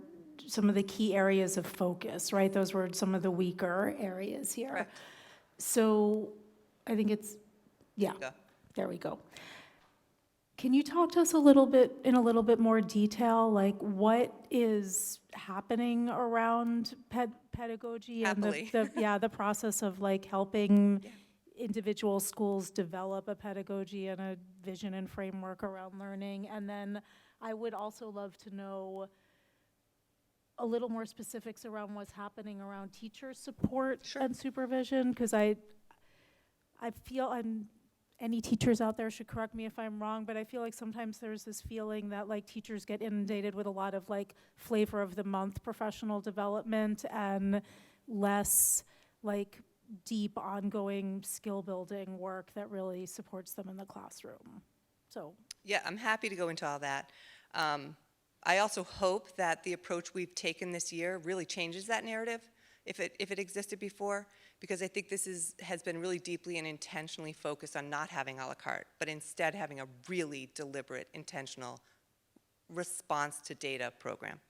some of the key areas of focus, right? Those were some of the weaker areas here. Correct. So I think it's, yeah, there we go. Can you talk to us a little bit, in a little bit more detail, like what is happening around pedagogy and the process of like helping individual schools develop a pedagogy and a vision and framework around learning? And then I would also love to know a little more specifics around what's happening around teacher support and supervision, because I feel, and any teachers out there should correct me if I'm wrong, but I feel like sometimes there's this feeling that like teachers get inundated with a lot of like flavor of the month professional development and less like deep ongoing skill building work that really supports them in the classroom. So Yeah, I'm happy to go into all that. I also hope that the approach we've taken this year really changes that narrative, if it existed before, because I think this has been really deeply and intentionally focused on not having a la carte, but instead having a really deliberate, intentional response to data program.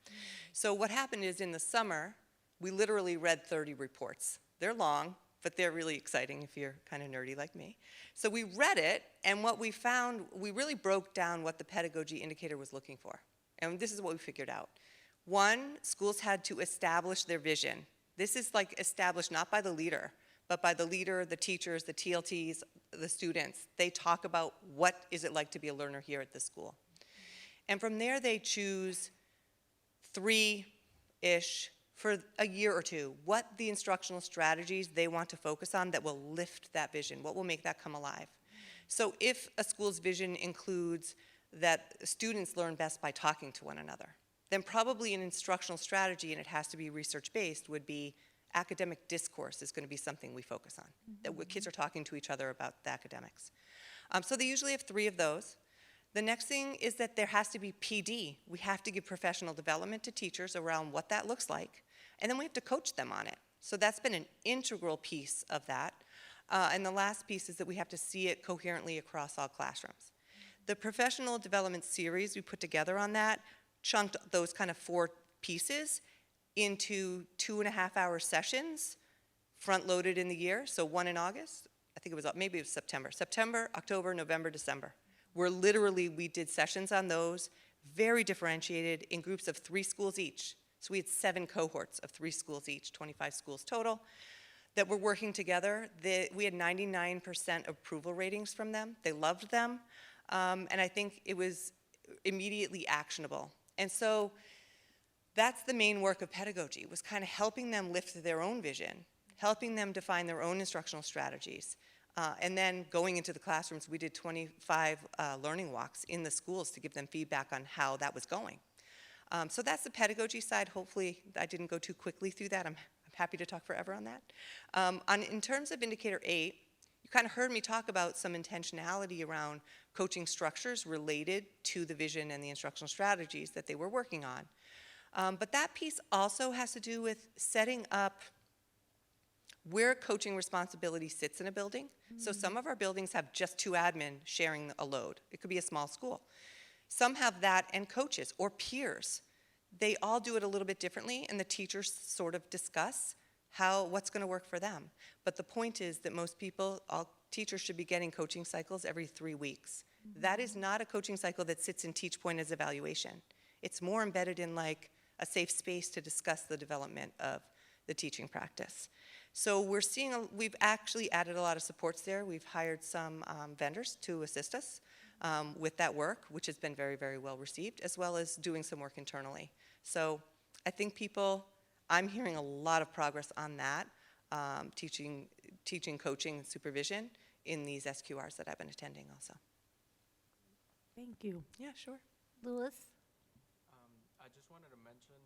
So what happened is in the summer, we literally read 30 reports. They're long, but they're really exciting if you're kind of nerdy like me. So we read it, and what we found, we really broke down what the pedagogy indicator was looking for. And this is what we figured out. One, schools had to establish their vision. This is like established not by the leader, but by the leader, the teachers, the TLTs, the students. They talk about what is it like to be a learner here at this school. And from there, they choose 3-ish for a year or two, what the instructional strategies they want to focus on that will lift that vision, what will make that come alive. So if a school's vision includes that students learn best by talking to one another, then probably an instructional strategy, and it has to be research-based, would be academic discourse is going to be something we focus on, that kids are talking to each other about the academics. So they usually have 3 of those. The next thing is that there has to be PD. We have to give professional development to teachers around what that looks like, and then we have to coach them on it. So that's been an integral piece of that. And the last piece is that we have to see it coherently across all classrooms. The professional development series we put together on that chunked those kind of 4 pieces into 2.5-hour sessions, front-loaded in the year, so 1 in August, I think it was, maybe it was September, October, November, December. Where literally we did sessions on those, very differentiated, in groups of 3 schools each. So we had 7 cohorts of 3 schools each, 25 schools total, that were working together. We had 99% approval ratings from them. They loved them, and I think it was immediately actionable. And so that's the main work of pedagogy, was kind of helping them lift their own vision, helping them define their own instructional strategies. And then going into the classrooms, we did 25 learning walks in the schools to give them feedback on how that was going. So that's the pedagogy side. Hopefully I didn't go too quickly through that. I'm happy to talk forever on that. In terms of Indicator 8, you kind of heard me talk about some intentionality around coaching structures related to the vision and the instructional strategies that they were working on. But that piece also has to do with setting up where coaching responsibility sits in a building. So some of our buildings have just 2 admin sharing a load. It could be a small school. Some have that and coaches or peers. They all do it a little bit differently, and the teachers sort of discuss what's going to work for them. But the point is that most people, all teachers should be getting coaching cycles every 3 weeks. That is not a coaching cycle that sits in Teach Point as evaluation. It's more embedded in like a safe space to discuss the development of the teaching practice. So we've actually added a lot of supports there. We've hired some vendors to assist us with that work, which has been very, very well received, as well as doing some work internally. So I think I'm hearing a lot of progress on that, teaching, coaching, and supervision in these SQRs that I've been attending also. thank you. Yeah, sure. Louis? I just wanted to mention,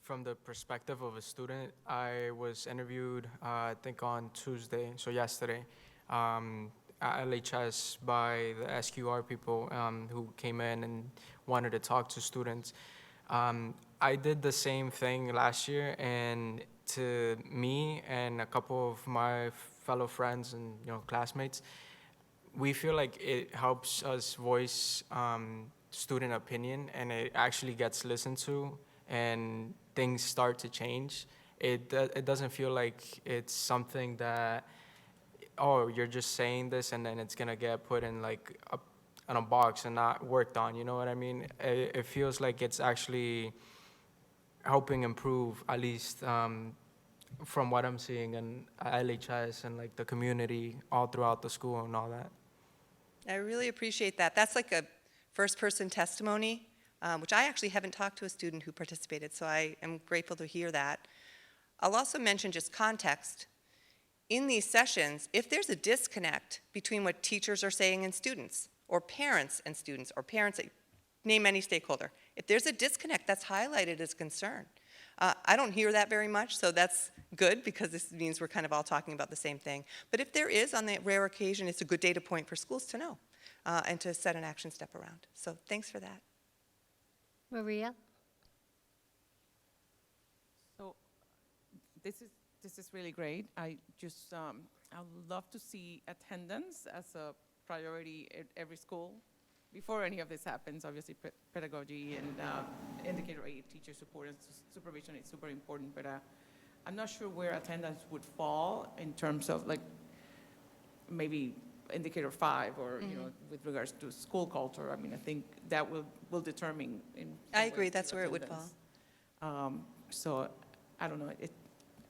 from the perspective of a student, I was interviewed, I think on Tuesday, so yesterday, at LHS by the SQR people who came in and wanted to talk to students. I did the same thing last year, and to me and a couple of my fellow friends and classmates, we feel like it helps us voice student opinion, and it actually gets listened to, and things start to change. It doesn't feel like it's something that, oh, you're just saying this and then it's gonna get put in like in a box and not worked on. You know what I mean? It feels like it's actually helping improve, at least from what I'm seeing in LHS and like the community all throughout the school and all that. I really appreciate that. That's like a first-person testimony, which I actually haven't talked to a student who participated, so I am grateful to hear that. I'll also mention just context. In these sessions, if there's a disconnect between what teachers are saying and students, or parents and students, or parents, name any stakeholder, if there's a disconnect, that's highlighted as concern. I don't hear that very much, so that's good because this means we're kind of all talking about the same thing. But if there is, on the rare occasion, it's a good data point for schools to know and to set an action step around. So thanks for that. Maria? So this is really great. I just I would love to see attendance as a priority at every school. Before any of this happens, obviously pedagogy and indicator aid, teacher support and supervision is super important, but I'm not sure where attendance would fall in terms of like maybe indicator 5 or you know, with regards to school culture. I mean, I think that will determine in some I agree, ways that's your where it would attendance. So I don't know,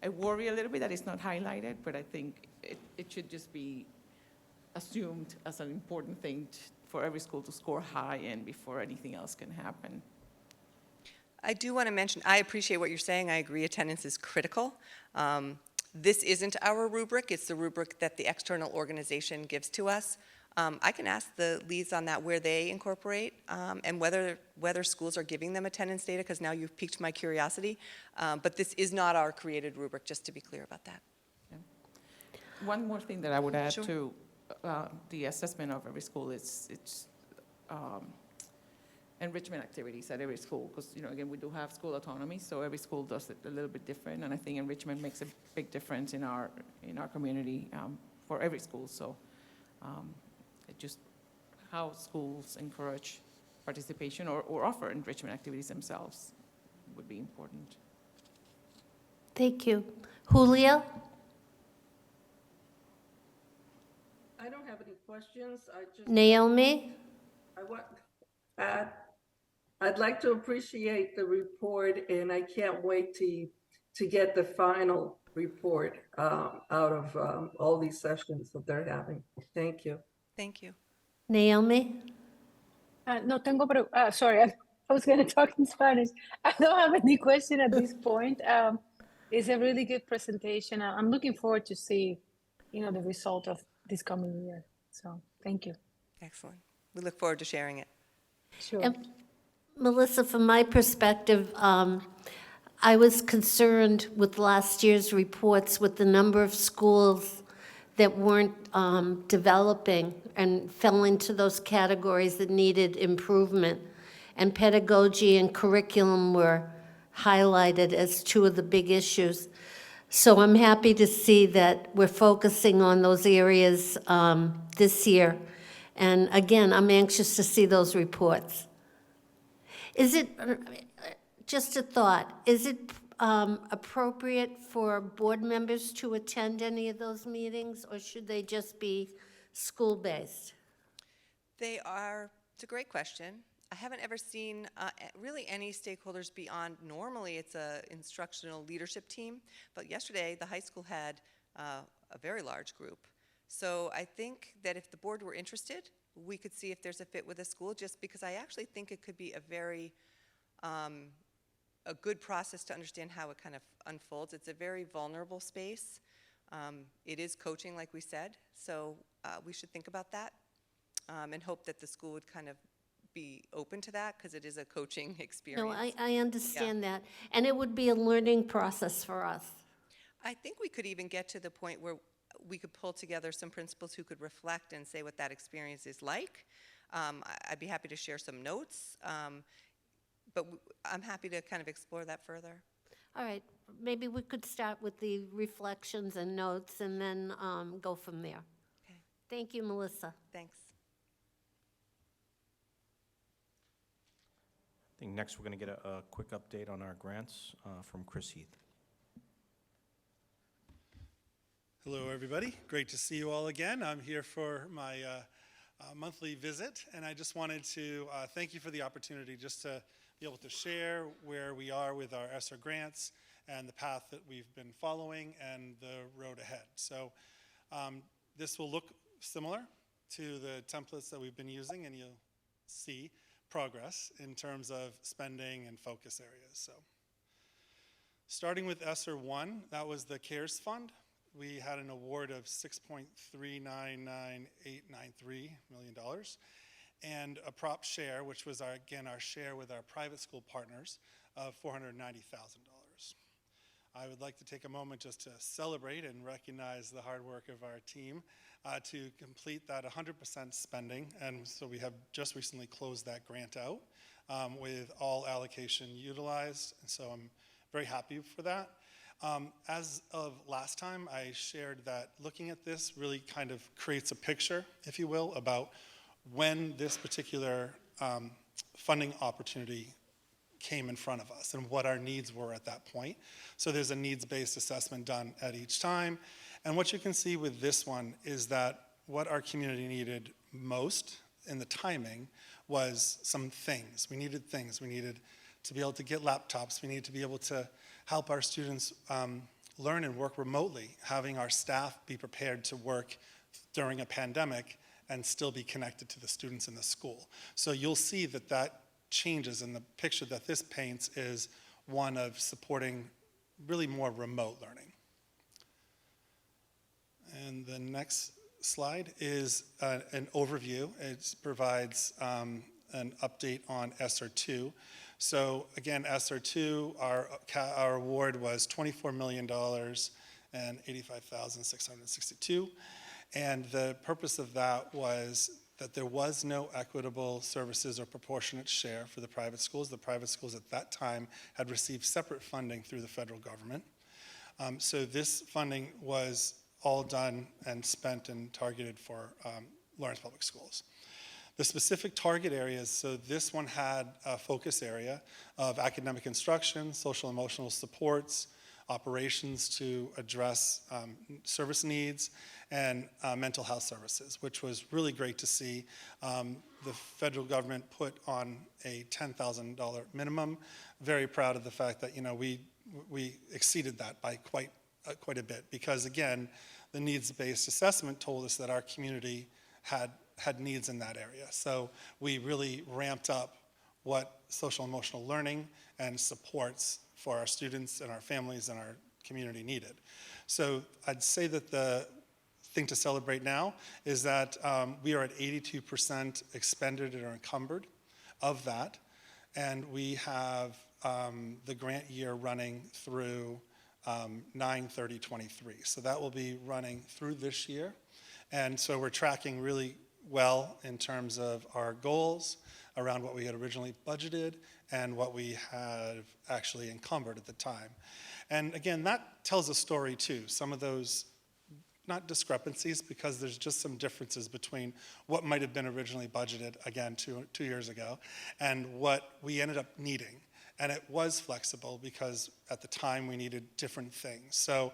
I worry a little bit that it's not highlighted, but I think it should just be assumed as an important thing for every school to score high in before anything else can happen. I do want to mention, I appreciate what you're saying. I agree attendance is critical. This isn't our rubric. It's the rubric that the external organization gives to us. I can ask the leads on that where they incorporate and whether schools are giving them attendance data, because now you've piqued my curiosity. But this is not our created rubric, just to be clear about that. Yeah. One more thing that I would add Sure. to the assessment of every school is enrichment activities at every school, because you know, again, we do have school autonomy, so every school does it a little bit different, and I think enrichment makes a big difference in our community for every school. So it just how schools encourage participation or offer enrichment activities themselves would be important. Thank you. Julia? I don't have any questions. I just. Naomi? I want, I'd like to appreciate the report, and I can't wait to get the final report out of all these sessions that they're having. Thank you. Thank you. Naomi? No tengo, sorry, I was going to talk in Spanish. I don't have any question at this point. It's a really good presentation. I'm looking forward to see, the result of this coming year. So thank you. Excellent. We look forward to sharing it. Sure. And Melissa, from my perspective, I was concerned with last year's reports with the number of schools that weren't developing and fell into those categories that needed improvement. And pedagogy and curriculum were highlighted as two of the big issues. So I'm happy to see that we're focusing on those areas this year. And again, I'm anxious to see those reports. Is it, just a thought, is it appropriate for board members to attend any of those meetings, or should they just be school-based? It's a great question. I haven't ever seen really any stakeholders beyond, normally it's a instructional leadership team, but yesterday the high school had a very large group. So I think that if the board were interested, we could see if there's a fit with a school, just because I actually think it could be a very, a good process to understand how it kind of unfolds. It's a very vulnerable space. It is coaching, like we said, so we should think about that and hope that the school would kind of be open to that, because it is a coaching experience. No, I understand that. And it would be a learning process for us. I think we could even get to the point where we could pull together some principals who could reflect and say what that experience is like. I'd be happy to share some notes, but I'm happy to kind of explore that further. All right, maybe we could start with the reflections and notes and then go from there. Okay. Thank you, Melissa. Thanks. I think next we're going to get a quick update on our grants from Chris Heath. Hello, everybody. Great to see you all again. I'm here for my monthly visit, and I just wanted to thank you for the opportunity just to be able to share where we are with our ESSER grants and the path that we've been following and the road ahead. So this will look similar to the templates that we've been using, and you'll see, progress in terms of spending and focus areas. So, starting with ESSER 1, that was the CARES Fund. We had an award of $6.399893 million, and a prop share, which was again our share with our private school partners, of $490,000. I would like to take a moment just to celebrate and recognize the hard work of our team to complete that 100% spending. And so we have just recently closed that grant out with all allocation utilized. And so I'm very happy for that. As of last time, I shared that looking at this really kind of creates a picture, if you will, about when this particular funding opportunity came in front of us and what our needs were at that point. So there's a needs-based assessment done at each time. And what you can see with this one is that what our community needed most in the timing was some things. We needed things. We needed to be able to get laptops. We needed to be able to help our students learn and work remotely, having our staff be prepared to work during a pandemic and still be connected to the students in the school. So you'll see that that changes, and the picture that this paints is one of supporting really more remote learning. And the next slide is an overview. It provides an update on ESSER 2. So again, ESSER 2, our award was $24 million and $85,662. And the purpose of that was that there was no equitable services or proportionate share for the private schools. The private schools at that time had received separate funding through the federal government. So this funding was all done and spent and targeted for Lawrence Public Schools. The specific target areas, so this one had a focus area of academic instruction, social emotional supports, operations to address service needs, and mental health services, which was really great to see. The federal government put on a $10,000 minimum. Very proud of the fact that we exceeded that by quite a bit, because again, the needs-based assessment told us that our community had needs in that area. So we really ramped up what social emotional learning and supports for our students and our families and our community needed. So I'd say that the thing to celebrate now is that we are at 82% expended or encumbered of that, and we have the grant year running through 9/30/23. So that will be running through this year, and so we're tracking really well in terms of our goals around what we had originally budgeted and what we have actually encumbered at the time. And again, that tells a story too. Some of those, not discrepancies, because there's just some differences between what might have been originally budgeted, again, two years ago, and what we ended up needing. And it was flexible because at the time we needed different things. So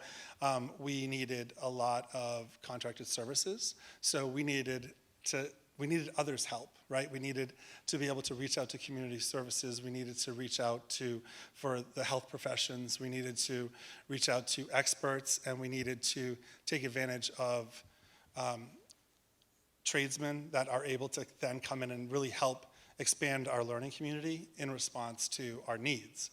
we needed a lot of contracted services. So we needed others' help, right? We needed to be able to reach out to community services. We needed to reach out for the health professions. We needed to reach out to experts, and we needed to take advantage of tradesmen that are able to then come in and really help expand our learning community in response to our needs.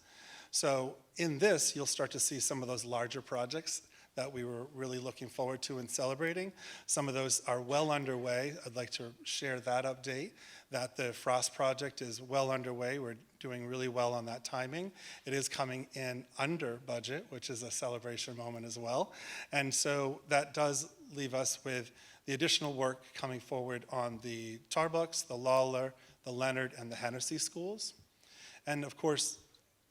So in this, you'll start to see some of those larger projects that we were really looking forward to and celebrating. Some of those are well underway. I'd like to share that update, that the Frost project is well underway. We're doing really well on that timing. It is coming in under budget, which is a celebration moment as well. And so that does leave us with the additional work coming forward on the Tarbucks, the Lawler, the Leonard, and the Hennessy schools. And of course,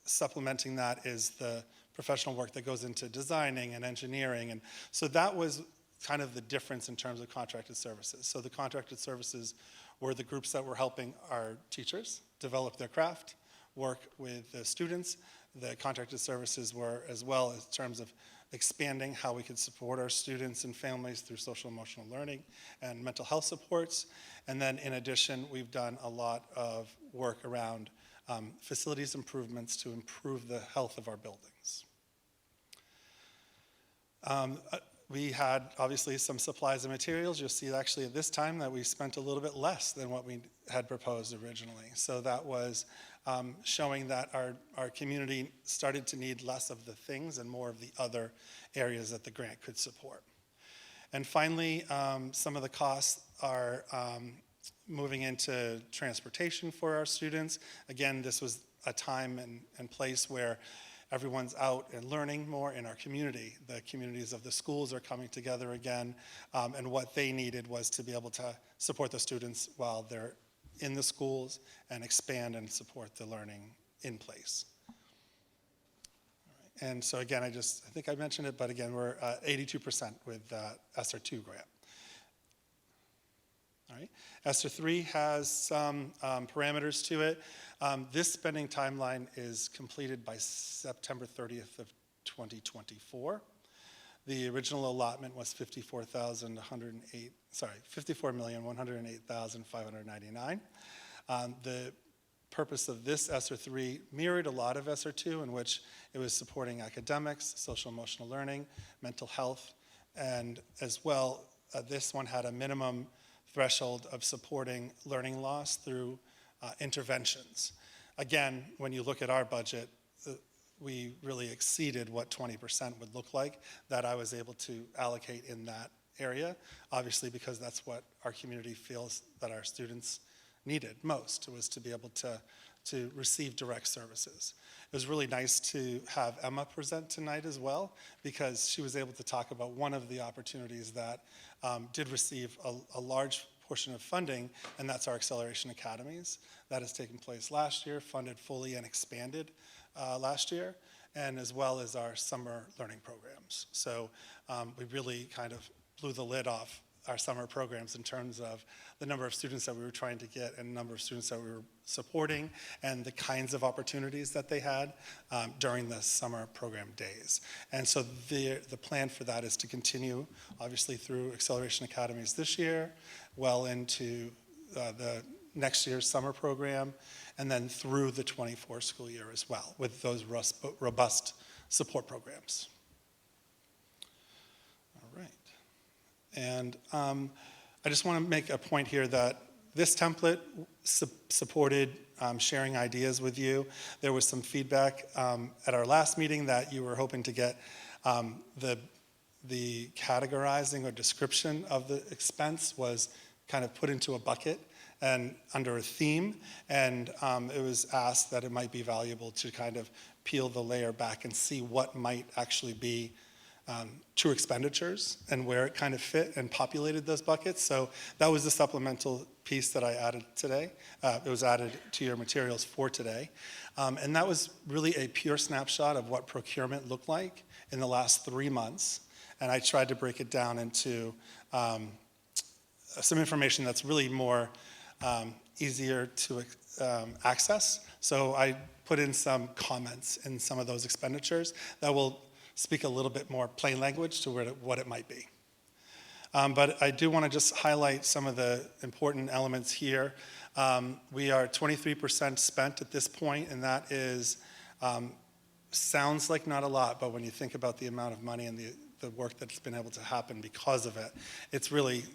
supplementing that is the professional work that goes into designing and engineering. And so that was kind of the difference in terms of contracted services. So the contracted services were the groups that were helping our teachers develop their craft, work with the students. The contracted services were as well in terms of expanding how we could support our students and families through social emotional learning and mental health supports. And then in addition, we've done a lot of work around facilities improvements to improve the health of our buildings. We had obviously some supplies and materials. You'll see actually at this time that we spent a little bit less than what we had proposed originally. So that was showing that our community started to need less of the things and more of the other areas that the grant could support. And finally, some of the costs are moving into transportation for our students. Again, this was a time and place where everyone's out and learning more in our community. The communities of the schools are coming together again, and what they needed was to be able to support the students while they're in the schools and expand and support the learning in place. All right. And so again, I think I mentioned it, but again, we're 82% with ESSER 2 grant. All right. ESSER 3 has some parameters to it. This spending timeline is completed by September 30th of 2024. The original allotment was $54,108,599. The purpose of this ESSER 3 mirrored a lot of ESSER 2, in which it was supporting academics, social emotional learning, mental health, and as well, this one had a minimum threshold of supporting learning loss through interventions. Again, when you look at our budget, we really exceeded what 20% would look like that I was able to allocate in that area, obviously because that's what our community feels that our students needed most, was to be able to receive direct services. It was really nice to have Emma present tonight as well, because she was able to talk about one of the opportunities that did receive a large portion of funding, and that's our Acceleration Academies. That has taken place last year, funded fully and expanded last year, and as well as our summer learning programs. So we really kind of blew the lid off our summer programs in terms of the number of students that we were trying to get and the number of students that we were supporting and the kinds of opportunities that they had during the summer program days. And so the plan for that is to continue, obviously, through Acceleration Academies this year, well into the next year's summer program, and then through the 24 school year as well, with those robust support programs. All right. And I just want to make a point here that this template supported sharing ideas with you. There was some feedback at our last meeting that you were hoping to get the categorizing or description of the expense was kind of put into a bucket and under a theme, and it was asked that it might be valuable to kind of peel the layer back and see what might actually be true expenditures and where it kind of fit and populated those buckets. So that was the supplemental piece that I added today. It was added to your materials for today. And that was really a pure snapshot of what procurement looked like in the last 3 months. And I tried to break it down into some information that's really more easier to access. So I put in some comments in some of those expenditures that will speak a little bit more plain language to what it might be. But I do want to just highlight some of the important elements here. We are 23% spent at this point, and that is, sounds like not a lot, but when you think about the amount of money and the work that's been able to happen because of it, it's really,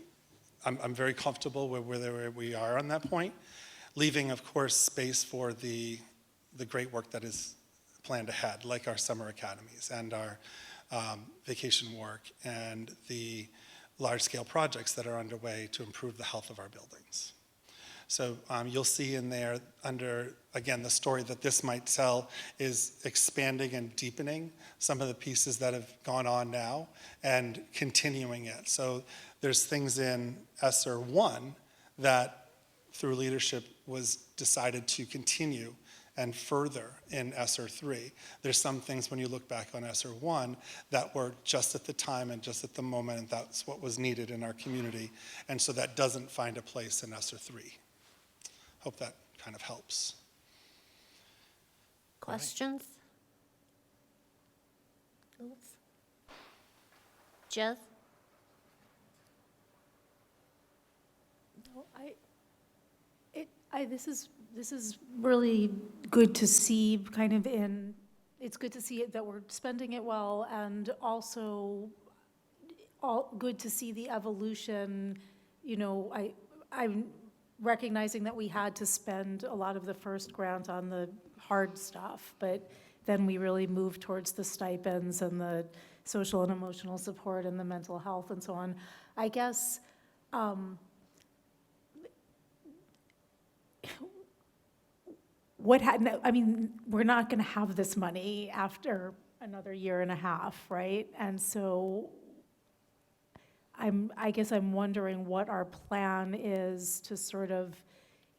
I'm very comfortable with where we are on that point, leaving, of course, space for the great work that is planned ahead, like our summer academies and our vacation work and the large-scale projects that are underway to improve the health of our buildings. So you'll see in there under, again, the story that this might tell is expanding and deepening some of the pieces that have gone on now and continuing it. So there's things in ESSER 1 that through leadership was decided to continue and further in ESSER 3. There's some things when you look back on ESSER 1 that were just at the time and just at the moment, and that's what was needed in our community. And so that doesn't find a place in ESSER 3. Hope that kind of helps. Questions? Jess? No, this is really good to see kind of it's good to see it that we're spending it well, and also all good to see the evolution. You know, I'm recognizing that we had to spend a lot of the first grant on the hard stuff, but then we really moved towards the stipends and the social and emotional support and the mental health and so on. I guess, I mean, we're not going to have this money after another year and a half, right? And so I guess I'm wondering what our plan is to sort of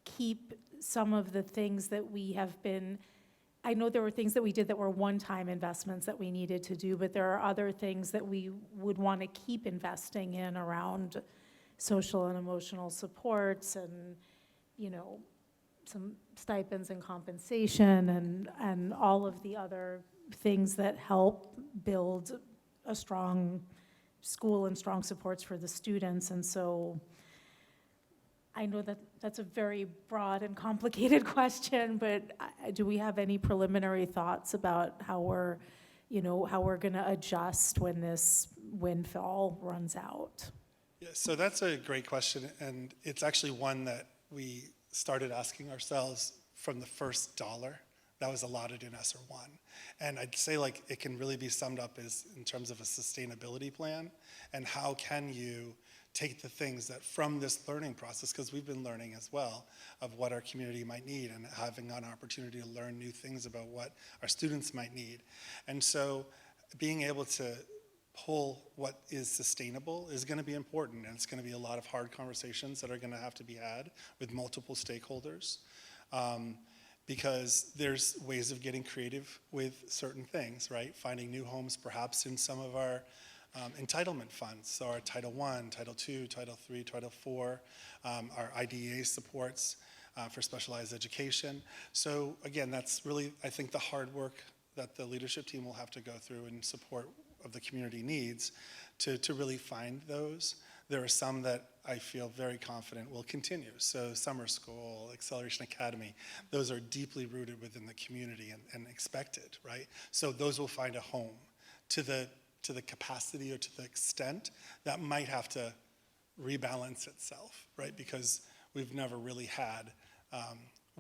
keep some of the things that we have been, I know there were things that we did that were one-time investments that we needed to do, but there are other things that we would want to keep investing in around social and emotional supports and, you know, some stipends and compensation and all of the other things that help build a strong school and strong supports for the students. And so I know that that's a very broad and complicated question, but do we have any preliminary thoughts about how we're going to adjust when this windfall runs out? Yeah, so that's a great question, and it's actually one that we started asking ourselves from the first dollar that was allotted in ESSER 1. And I'd say like it can really be summed up as in terms of a sustainability plan, and how can you take the things that from this learning process, because we've been learning as well of what our community might need and having an opportunity to learn new things about what our students might need. And so being able to pull what is sustainable is going to be important, and it's going to be a lot of hard conversations that are going to have to be had with multiple stakeholders, because there's ways of getting creative with certain things, right? Finding new homes perhaps in some of our entitlement funds, so our Title I, Title II, Title III, Title IV, our IDEA supports for specialized education. So again, that's really, I think, the hard work that the leadership team will have to go through in support of the community needs to really find those. There are some that I feel very confident will continue. So summer school, Acceleration Academy, those are deeply rooted within the community and expected, right? So those will find a home. To the capacity or to the extent that might have to rebalance itself, right? Because we've never really had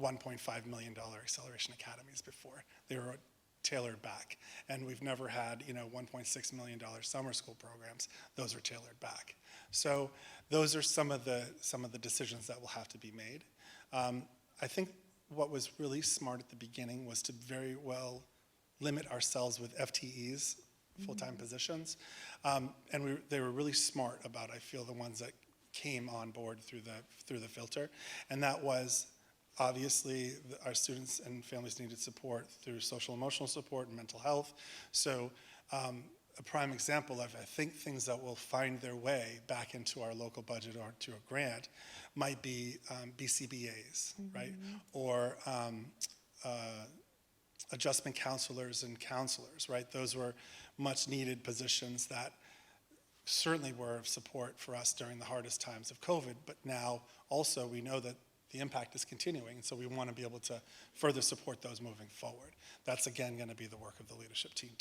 $1.5 million Acceleration Academies before. They were tailored back. And we've never had, $1.6 million summer school programs. Those are tailored back. So those are some of the decisions that will have to be made. I think what was really smart at the beginning was to very well limit ourselves with FTEs, full-time positions. And they were really smart about, I feel, the ones that came on board through the filter. And that was, obviously, our students and families needed support through social emotional support and mental health. So a prime example of, I think, things that will find their way back into our local budget or to a grant might be BCBAs, right? Or adjustment counselors and counselors, right? Those were much needed positions that certainly were of support for us during the hardest times of COVID, but now also we know that the impact is continuing, and so we want to be able to further support those moving forward. That's again going to be the work of the leadership team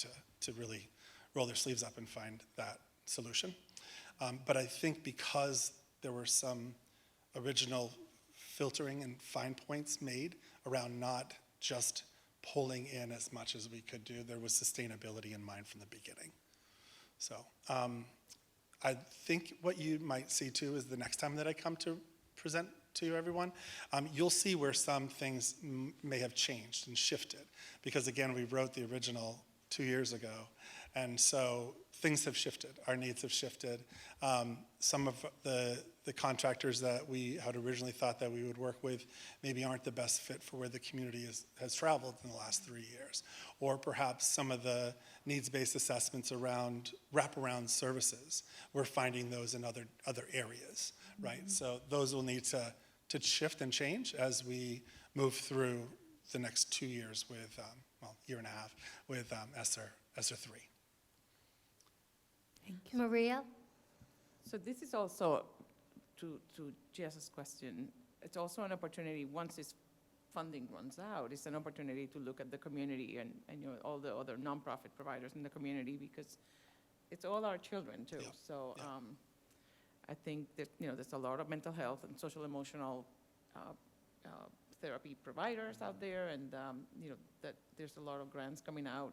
to really roll their sleeves up and find that solution. But I think because there were some original filtering and fine points made around not just pulling in as much as we could do, there was sustainability in mind from the beginning. So I think what you might see too is the next time that I come to present to you, everyone, you'll see where some things may have changed and shifted, because again, we wrote the original 2 years ago, and so things have shifted. Our needs have shifted. Some of the contractors that we had originally thought that we would work with maybe aren't the best fit for where the community has traveled in the last 3 years. Or perhaps some of the needs-based assessments around wraparound services, we're finding those in other areas, right? So those will need to shift and change as we move through the next 2 years with, year and a half, with ESSER 3. Thank you. Maria? So this is also, to Jess's question, it's also an opportunity, once this funding runs out, it's an opportunity to look at the community and all the other nonprofit providers in the community, because it's all our children too. Yeah, So yeah. I think that, there's a lot of mental health and social emotional therapy providers out there, and, that there's a lot of grants coming out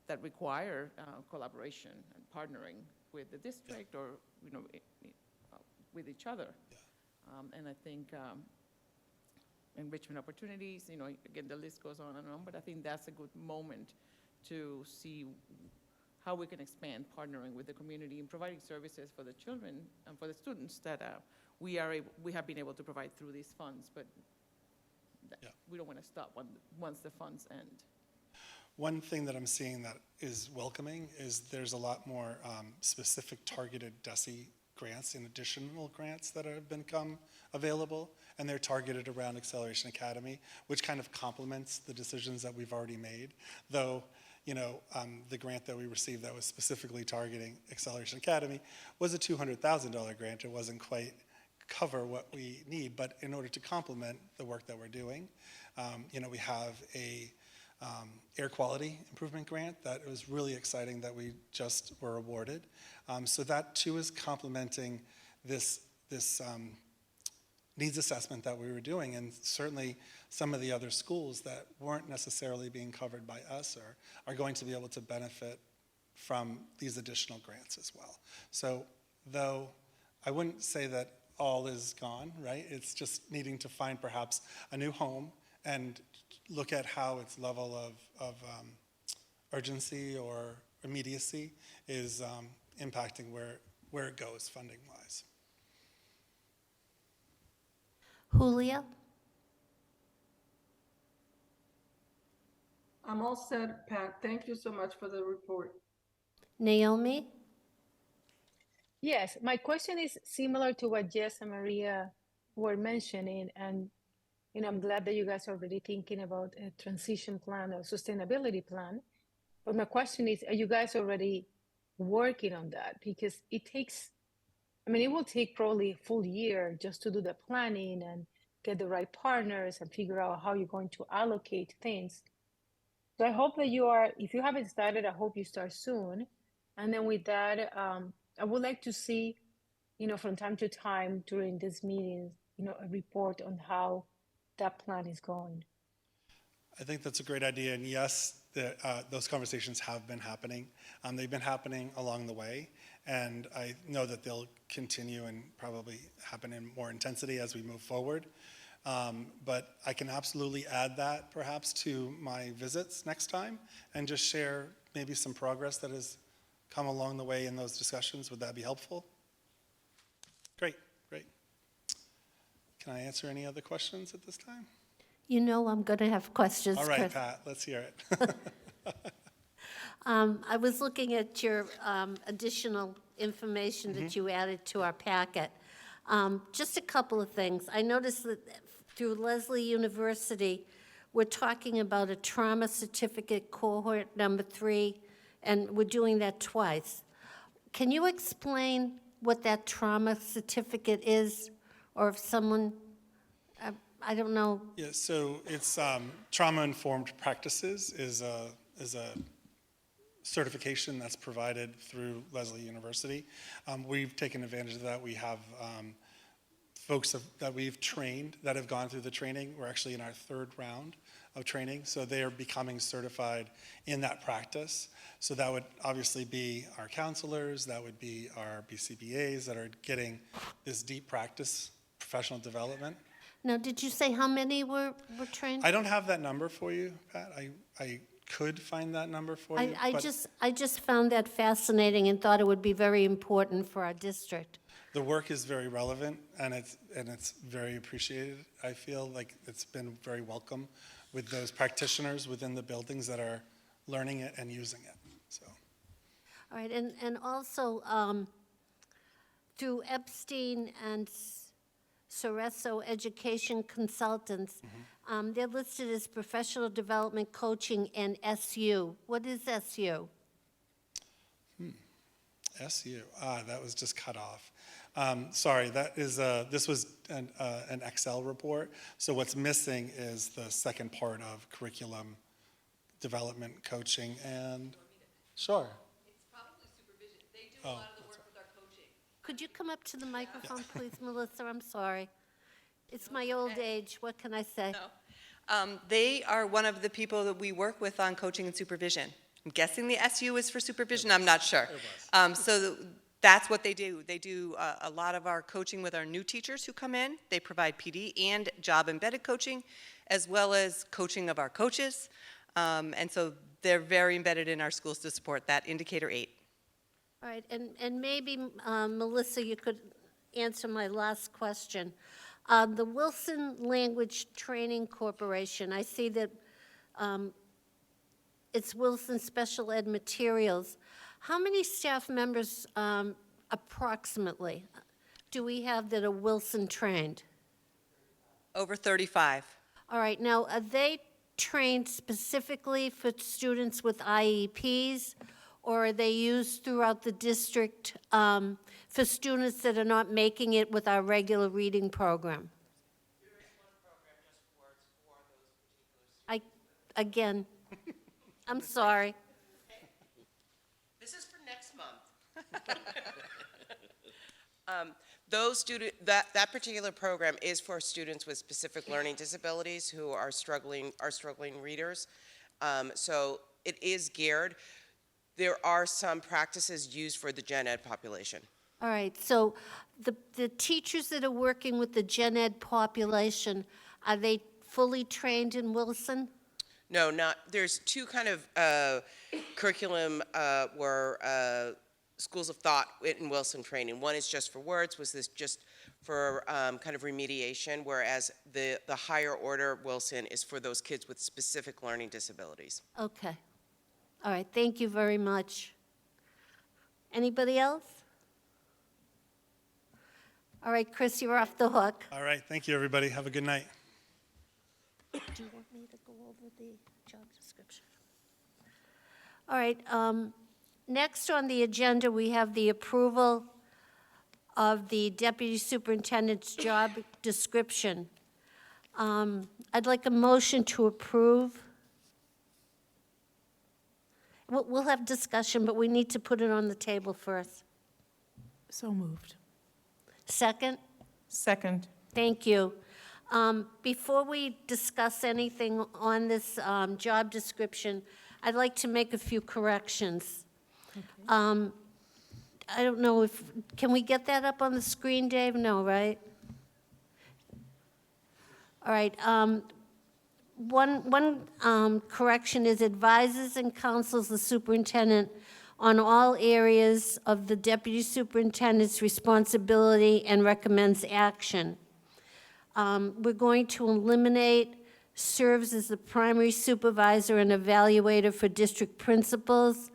that require collaboration and partnering with the district or, with each other. And I think enrichment opportunities, again, the list goes on and on, but I think that's a good moment to see how we can expand partnering with the community and providing services for the children and for the students that we have been able to provide through these funds, but we don't want to stop once the funds end. One thing that I'm seeing that is welcoming is there's a lot more specific targeted DESE grants and additional grants that have become available, and they're targeted around Acceleration Academy, which kind of complements the decisions that we've already made. Though, the grant that we received that was specifically targeting Acceleration Academy was a $200,000 grant. It wasn't quite cover what we need, but in order to complement the work that we're doing, we have a air quality improvement grant that was really exciting that we just were awarded. So that too is complementing this needs assessment that we were doing, and certainly some of the other schools that weren't necessarily being covered by us are going to be able to benefit from these additional grants as well. So though I wouldn't say that all is gone, right? It's just needing to find perhaps a new home and look at how its level of urgency or immediacy is impacting where it goes funding-wise. Julia? I'm all set, Pat. Thank you so much for the report. Naomi? Yes, my question is similar to what Jess and Maria were mentioning, and I'm glad that you guys are already thinking about a transition plan or sustainability plan. But my question is, are you guys already working on that? Because it will take probably a full year just to do the planning and get the right partners and figure out how you're going to allocate things. So I hope that if you haven't started, I hope you start soon. And then with that, I would like to see, from time to time during this meeting, a report on how that plan is going. I think that's a great idea, and yes, those conversations have been happening. They've been happening along the way, and I know that they'll continue and probably happen in more intensity as we move forward. But I can absolutely add that perhaps to my visits next time and just share maybe some progress that has come along the way in those discussions. Would that be helpful? Great. Can I answer any other questions at this time? I'm going to have questions. All right, Chris. Pat, let's hear it. I was looking at your additional information that you added to our packet. Just a couple of things. I noticed that through Leslie University, we're talking about a trauma certificate cohort number 3, and we're doing that twice. Can you explain what that trauma certificate is, or if someone, I don't know. Yeah, so it's trauma-informed practices is a certification that's provided through Leslie University. We've taken advantage of that. We have folks that we've trained that have gone through the training. We're actually in our 3rd round of training, so they are becoming certified in that practice. So that would obviously be our counselors, that would be our BCBAs that are getting this deep practice, professional development. Now, did you say how many were trained? I don't have that number for you, Pat. I could find that number for you. I just found that fascinating and thought it would be very important for our district. The work is very relevant, and it's very appreciated. I feel like it's been very welcome with those practitioners within the buildings that are learning it and using it. So, All right, and also through Epstein and Cereso Education Consultants, they're listed as professional development coaching and SU. What is SU? SU. That was just cut off. Sorry, that is this was an Excel report. So what's missing is the second part of curriculum development, coaching, and sure. It's probably supervision. Oh, Could you come up to the microphone, please, Melissa? I'm sorry. It's my old age. What can I say? They are one of the people that we work with on coaching and supervision. I'm guessing the SU is for supervision, I'm not sure. So that's what they do. They do a lot of our coaching with our new teachers who come in. They provide PD and job-embedded coaching, as well as coaching of our coaches. And so they're very embedded in our schools to support that indicator 8. All right, and maybe, Melissa, you could answer my last question. The Wilson Language Training Corporation, I see that it's Wilson Special Ed Materials. How many staff members approximately do we have that are Wilson trained? Over 35. All right, now, are they trained specifically for students with IEPs, or are they used throughout the district for students that are not making it with our regular reading program? Again, I'm sorry. This is for next month. That particular program is for students with specific learning disabilities who are struggling readers. So it is geared. There are some practices used for the gen ed population. All right, so the teachers that are working with the gen ed population, are they fully trained in Wilson? No, not, there's two kind of curriculum where schools of thought in Wilson training. One is just for words, was this just for kind of remediation, whereas the higher order Wilson is for those kids with specific learning disabilities. Okay. All right, thank you very much. Anybody else? All right, Chris, you're off the hook. all right. Thank you, everybody. Have a good night. Do you want me to go over the job description? All right, next on the agenda, we have the approval of the deputy superintendent's job description. I'd like a motion to approve. We'll have discussion, but we need to put it on the table first. So moved. Second? Second. Thank you. Before we discuss anything on this job description, I'd like to make a few corrections. I don't know if, can we get that up on the screen, Dave? No, right? All right. One correction is advises and counsels the superintendent on all areas of the deputy superintendent's responsibility and recommends action. We're going to eliminate serves as the primary supervisor and evaluator for district principals.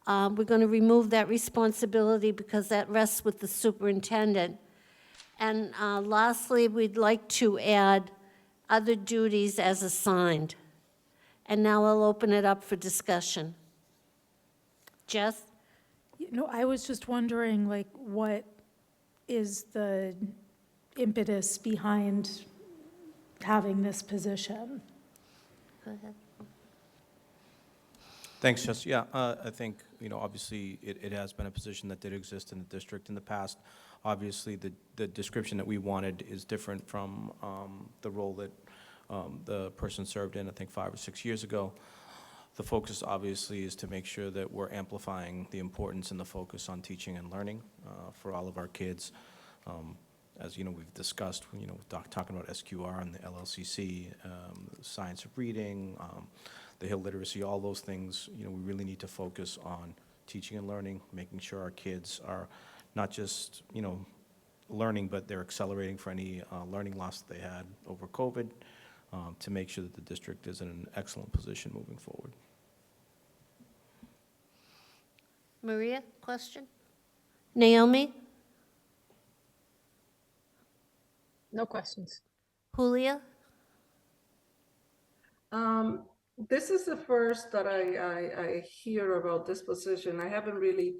We're going to remove that responsibility because that rests with the superintendent. And lastly, we'd like to add other duties as assigned. And now I'll open it up for discussion. Jess? I was just wondering, like, what is the impetus behind having this position? Go ahead. Thanks, Jess. Yeah, I think, obviously, it has been a position that did exist in the district in the past. Obviously, the description that we wanted is different from the role that the person served in, I think, 5 or 6 years ago. The focus, obviously, is to make sure that we're amplifying the importance and the focus on teaching and learning for all of our kids. As we've discussed, talking about SQR and the LLCC, science of reading, the Hill literacy, all those things, we really need to focus on teaching and learning, making sure our kids are not just, learning, but they're accelerating for any learning loss that they had over COVID, to make sure that the district is in an excellent position moving forward. Maria, question? Naomi? No questions. Julia? This is the first that I hear about this position. I haven't really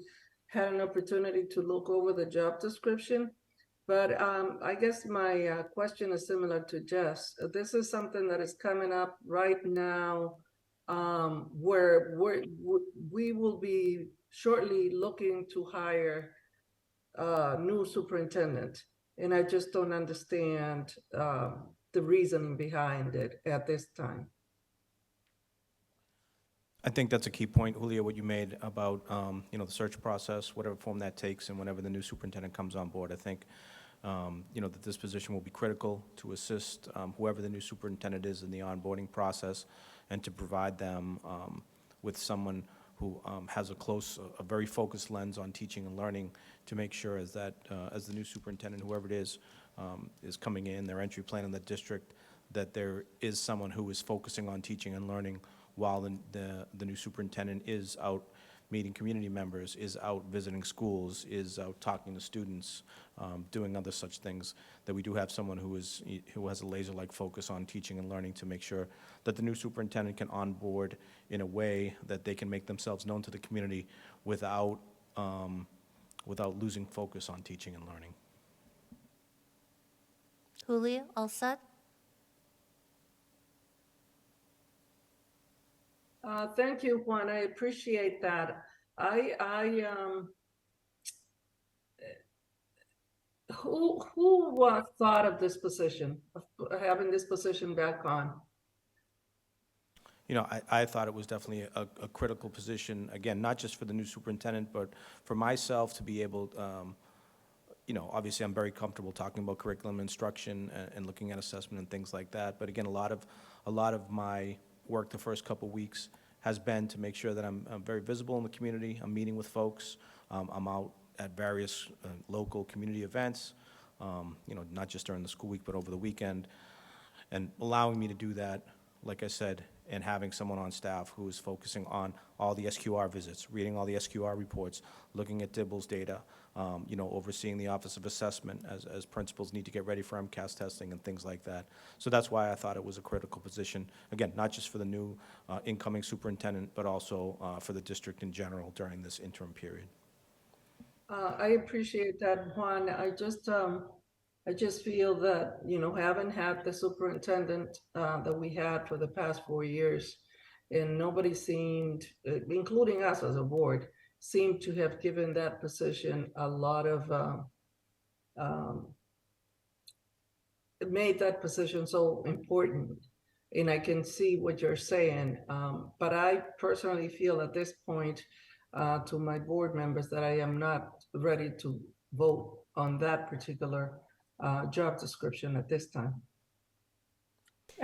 had an opportunity to look over the job description, but I guess my question is similar to Jess. This is something that is coming up right now where we will be shortly looking to hire a new superintendent. And I just don't understand the reasoning behind it at this time. I think that's a key point, Julio, what you made about, the search process, whatever form that takes, and whenever the new superintendent comes on board. I think, that this position will be critical to assist whoever the new superintendent is in the onboarding process, and to provide them with someone who has a very focused lens on teaching and learning, to make sure as the new superintendent, whoever it is coming in, their entry plan in the district, that there is someone who is focusing on teaching and learning while the new superintendent is out meeting community members, is out visiting schools, is out talking to students, doing other such things, that we do have someone who has a laser-like focus on teaching and learning, to make sure that the new superintendent can onboard in a way that they can make themselves known to the community without losing focus on teaching and learning. Julia, all set? Thank you, Juan. I appreciate that. Who thought of this position, of having this position back on? I thought it was definitely a critical position, again, not just for the new superintendent, but for myself to be able, obviously I'm very comfortable talking about curriculum instruction and looking at assessment and things like that. But again, a lot of my work the first couple weeks has been to make sure that I'm very visible in the community. I'm meeting with folks. I'm out at various local community events, not just during the school week, but over the weekend. And allowing me to do that, like I said, and having someone on staff who is focusing on all the SQR visits, reading all the SQR reports, looking at Dibble's data, overseeing the Office of Assessment as principals need to get ready for MCAS testing and things like that. So that's why I thought it was a critical position, again, not just for the new incoming superintendent, but also for the district in general during this interim period. I appreciate that, Juan. I just feel that, having had the superintendent that we had for the past 4 years, and nobody seemed, including us as a board, seemed to have given that position a lot of, made that position so important. And I can see what you're saying. But I personally feel at this point, to my board members, that I am not ready to vote on that particular job description at this time.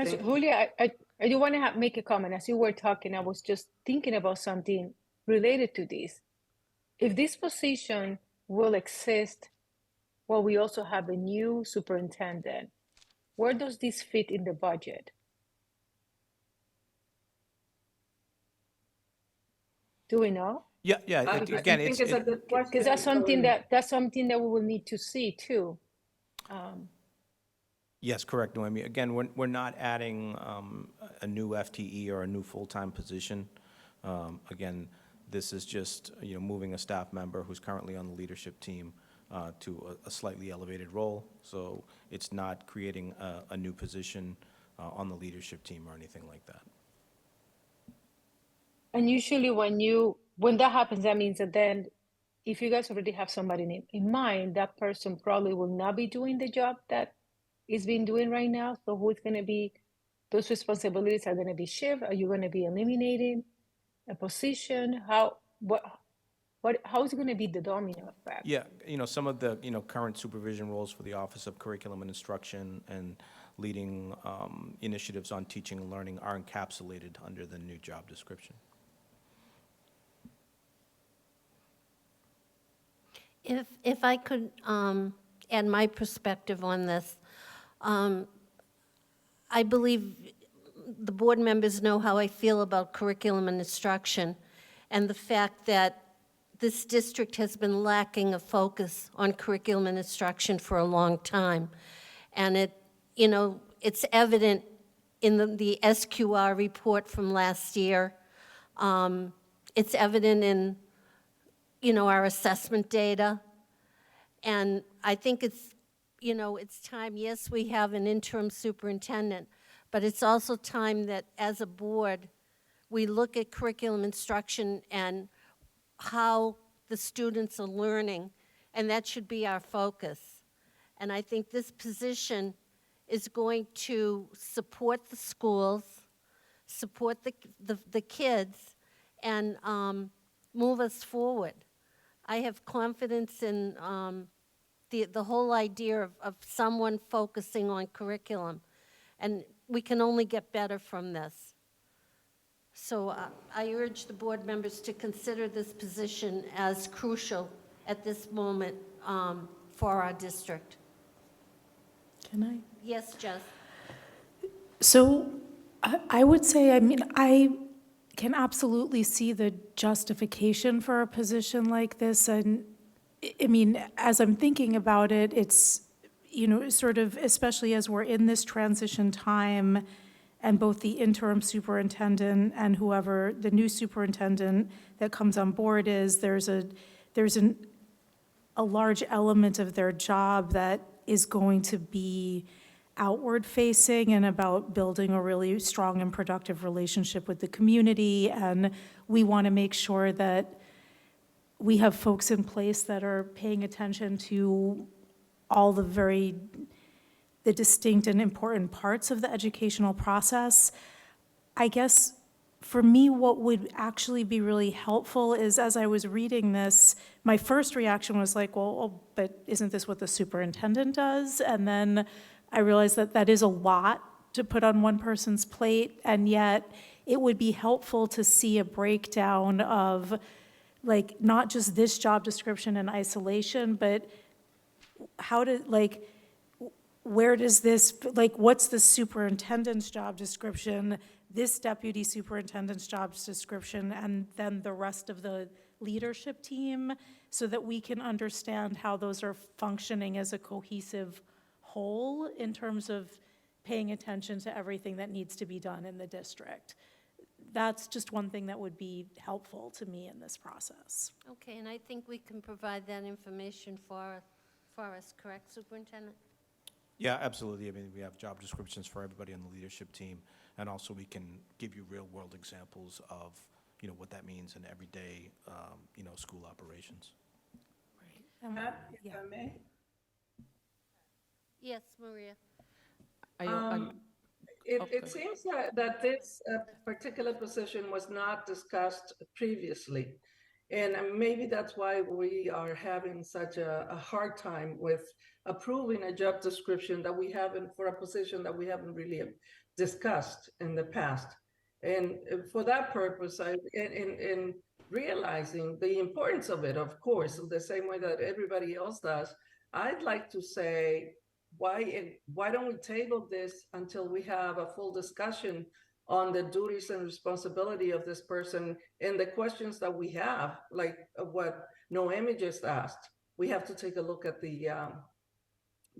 Julia, I do want to make a comment. As you were talking, I was just thinking about something related to this. If this position will exist while we also have a new superintendent, where does this fit in the budget? Do we know? Yeah. Again, it's a good question. Because that's something that we will need to see too. Yes, correct, Noemi. Again, we're not adding a new FTE or a new full-time position. Again, this is just moving a staff member who's currently on the leadership team to a slightly elevated role. So it's not creating a new position on the leadership team or anything like that. And usually when that happens, that means that then if you guys already have somebody in mind, that person probably will not be doing the job that is being doing right now. So who's going to be, those responsibilities are going to be shifted? Are you going to be eliminating a position? How is it going to be the domino effect? Yeah, some of the, current supervision roles for the Office of Curriculum and Instruction and leading initiatives on teaching and learning are encapsulated under the new job description. If I could add my perspective on this, I believe the board members know how I feel about curriculum and instruction, and the fact that this district has been lacking a focus on curriculum and instruction for a long time. And it's evident in the SQR report from last year. It's evident in our assessment data. And I think it's time, yes, we have an interim superintendent, but it's also time that as a board, we look at curriculum instruction and how the students are learning, and that should be our focus. And I think this position is going to support the schools, support the kids, and move us forward. I have confidence in the whole idea of someone focusing on curriculum, and we can only get better from this. So I urge the board members to consider this position as crucial at this moment for our district. Can I? Yes, Jess? So I would say, I mean, I can absolutely see the justification for a position like this. And I mean, as I'm thinking about it, it's, you know, sort of, especially as we're in this transition time, and both the interim superintendent and whoever the new superintendent that comes on board is, there's a large element of their job that is going to be outward facing and about building a really strong and productive relationship with the community. And we want to make sure that we have folks in place that are paying attention to all the distinct and important parts of the educational process. I guess for me, what would actually be really helpful is, as I was reading this, my first reaction was like, well, but isn't this what the superintendent does? And then I realized that that is a lot to put on one person's plate, and yet it would be helpful to see a breakdown of, like, not just this job description in isolation, but how to, like, where does this, like, what's the superintendent's job description, this deputy superintendent's job description, and then the rest of the leadership team, so that we can understand how those are functioning as a cohesive whole in terms of paying attention to everything that needs to be done in the district. That's just one thing that would be helpful to me in this process. Okay, and I think we can provide that information for us, correct, Superintendent? Yeah, absolutely. I mean, we have job descriptions for everybody on the leadership team, and also we can give you real-world examples of, you know, what that means in everyday, you know, school operations. Right. Pat, if I may? Yes, Maria? It seems that this particular position was not discussed previously. And maybe that's why we are having such a hard time with approving a job description that we haven't, for a position that we haven't really discussed in the past. And for that purpose, in realizing the importance of it, of course, the same way that everybody else does, I'd like to say, why don't we table this until we have a full discussion on the duties and responsibility of this person and the questions that we have, like what Noemi just asked. We have to take a look at the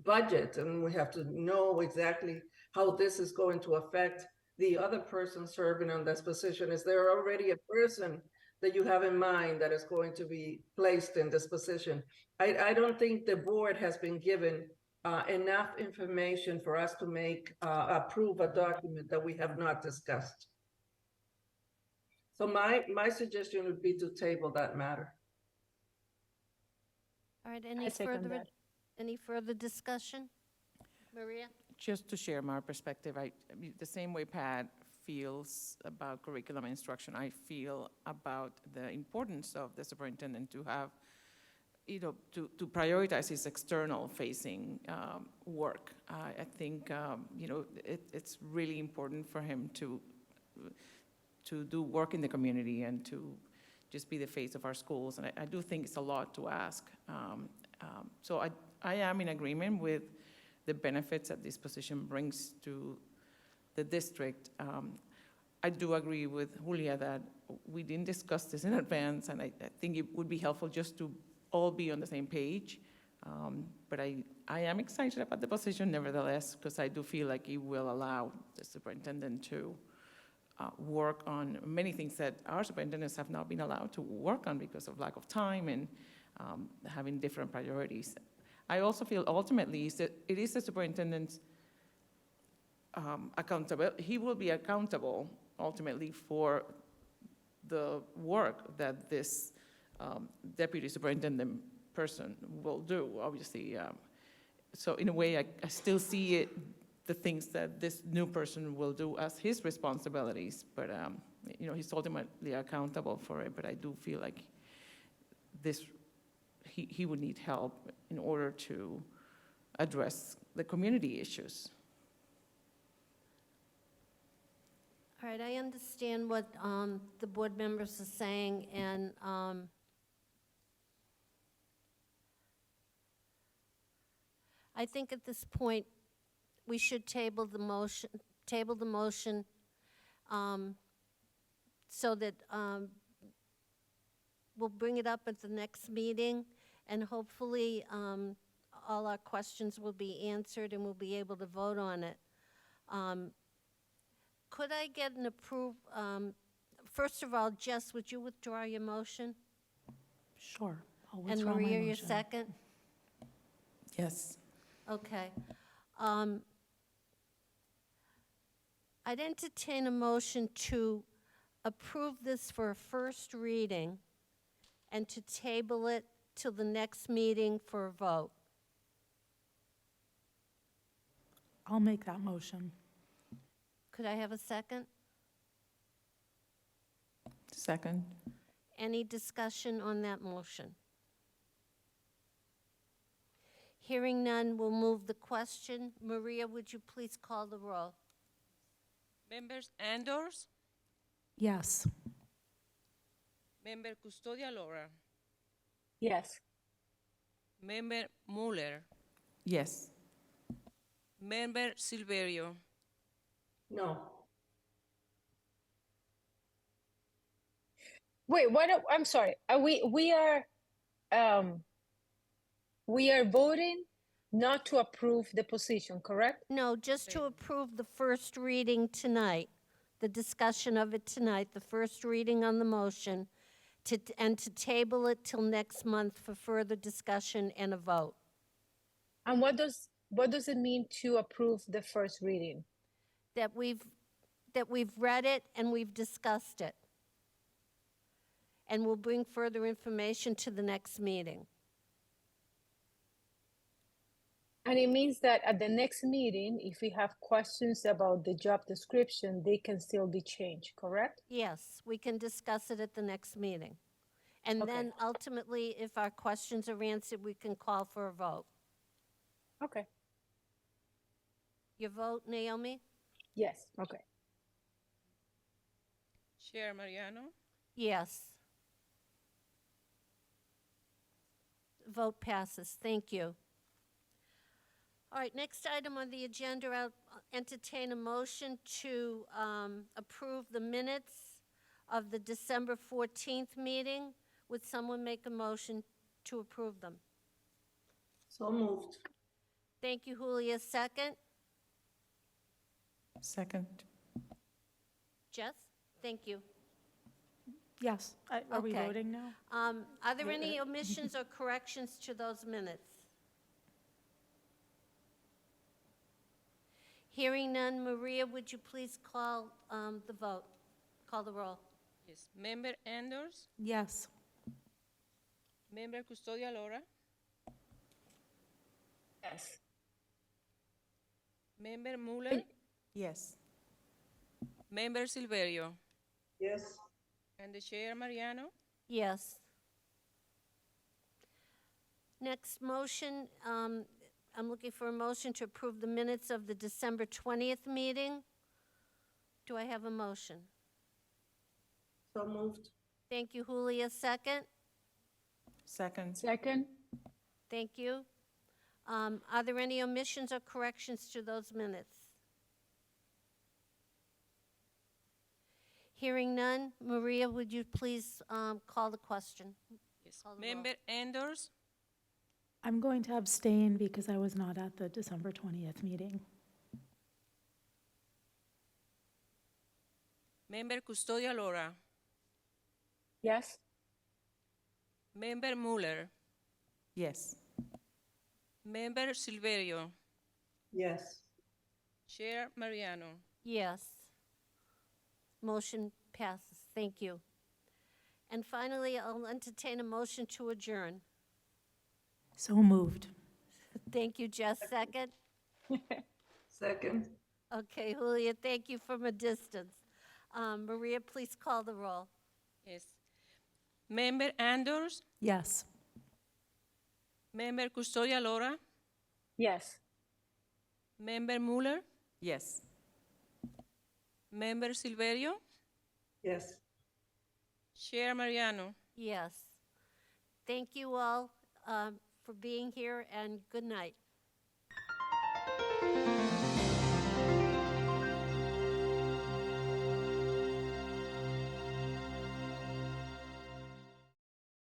budget, and we have to know exactly how this is going to affect the other person serving on this position. Is there already a person that you have in mind that is going to be placed in this position? I don't think the board has been given enough information for us to approve a document that we have not discussed. So my suggestion would be to table that matter. All right, I second that. any further discussion? Maria? Just to share my perspective, I mean, the same way Pat feels about curriculum instruction, I feel about the importance of the superintendent to have, you know, to prioritize his external facing work. I think, you know, it's really important for him to do work in the community and to just be the face of our schools. And I do think it's a lot to ask. So I am in agreement with the benefits that this position brings to the district. I do agree with Julia that we didn't discuss this in advance, and I think it would be helpful just to all be on the same page. But I am excited about the position nevertheless, because I do feel like it will allow the superintendent to work on many things that our superintendents have not been allowed to work on because of lack of time and having different priorities. I also feel ultimately that it is the superintendent's accountability. He will be accountable ultimately for the work that this deputy superintendent person will do, obviously. So in a way, I still see it, the things that this new person will do as his responsibilities, but he's ultimately accountable for it. But I do feel like he would need help in order to address the community issues. All right, I understand what the board members are saying, and I think at this point, we should table the motion so that we'll bring it up at the next meeting, and hopefully all our questions will be answered and we'll be able to vote on it. Could I get an first of all, Jess, would you withdraw your motion? Sure, I'll And withdraw my Maria, your motion. second? Yes. Okay. I'd entertain a motion to approve this for a first reading and to table it till the next meeting for a vote. I'll make that motion. Could I have a second? Second. Any discussion on that motion? Hearing none, we'll move the question. Maria, would you please call the roll? Members Andors, Yes. Member Custodia Laura, Yes. Member Muller, Yes. Member Silverio, No. Wait, what? I'm sorry. We are voting not to approve the position, correct? No, just to approve the first reading tonight, the discussion of it tonight, the first reading on the motion, and to table it till next month for further discussion and a vote. And what does it mean to approve the first reading? That we've read it and we've discussed it. And we'll bring further information to the next meeting. And it means that at the next meeting, if we have questions about the job description, they can still be changed, correct? Yes, we can discuss it at the next meeting. And Okay. then ultimately, if our questions are answered, we can call for a vote. Okay. Your vote, Naomi? Yes, okay. Chair Mariano, Yes. Vote passes. Thank you. All right, next item on the agenda, I'll entertain a motion to approve the minutes of the December 14th meeting. Would someone make a motion to approve them? So moved. Thank you, Julia. Second? Second. Jess? Thank you. Yes. Are we Okay. voting now? Are there any omissions or corrections to those minutes? Hearing none, Maria, would you please call the vote? Call the roll. yes. Member Andors, Yes. Member Custodia Laura, Yes. Member Muller, Yes. Member Silverio, Yes. and the Chair Mariano. Yes. Next motion, I'm looking for a motion to approve the minutes of the December 20th meeting. Do I have a motion? So moved. Thank you, Julia. Second? Second. Second? Thank you. Are there any omissions or corrections to those minutes? Hearing none, Maria, would you please call the question? Yes. Call the roll. Member Andors, I'm going to abstain because I was not at the December 20th meeting. Member Custodia Laura, Yes? Member Muller, Yes. Member Silverio, Yes. Chair Mariano. Yes. Motion passes. Thank you. And finally, I'll entertain a motion to adjourn. So moved. Thank you, Jess. Second? Second. Okay, Julia, thank you from a distance. Maria, please call the roll. Yes. Member Anders, Yes. Member Custodia Laura, Yes. Member Mueller, Yes. Member Silverio, Yes. Chair Mariano. Yes. Thank you all for being here, and good night.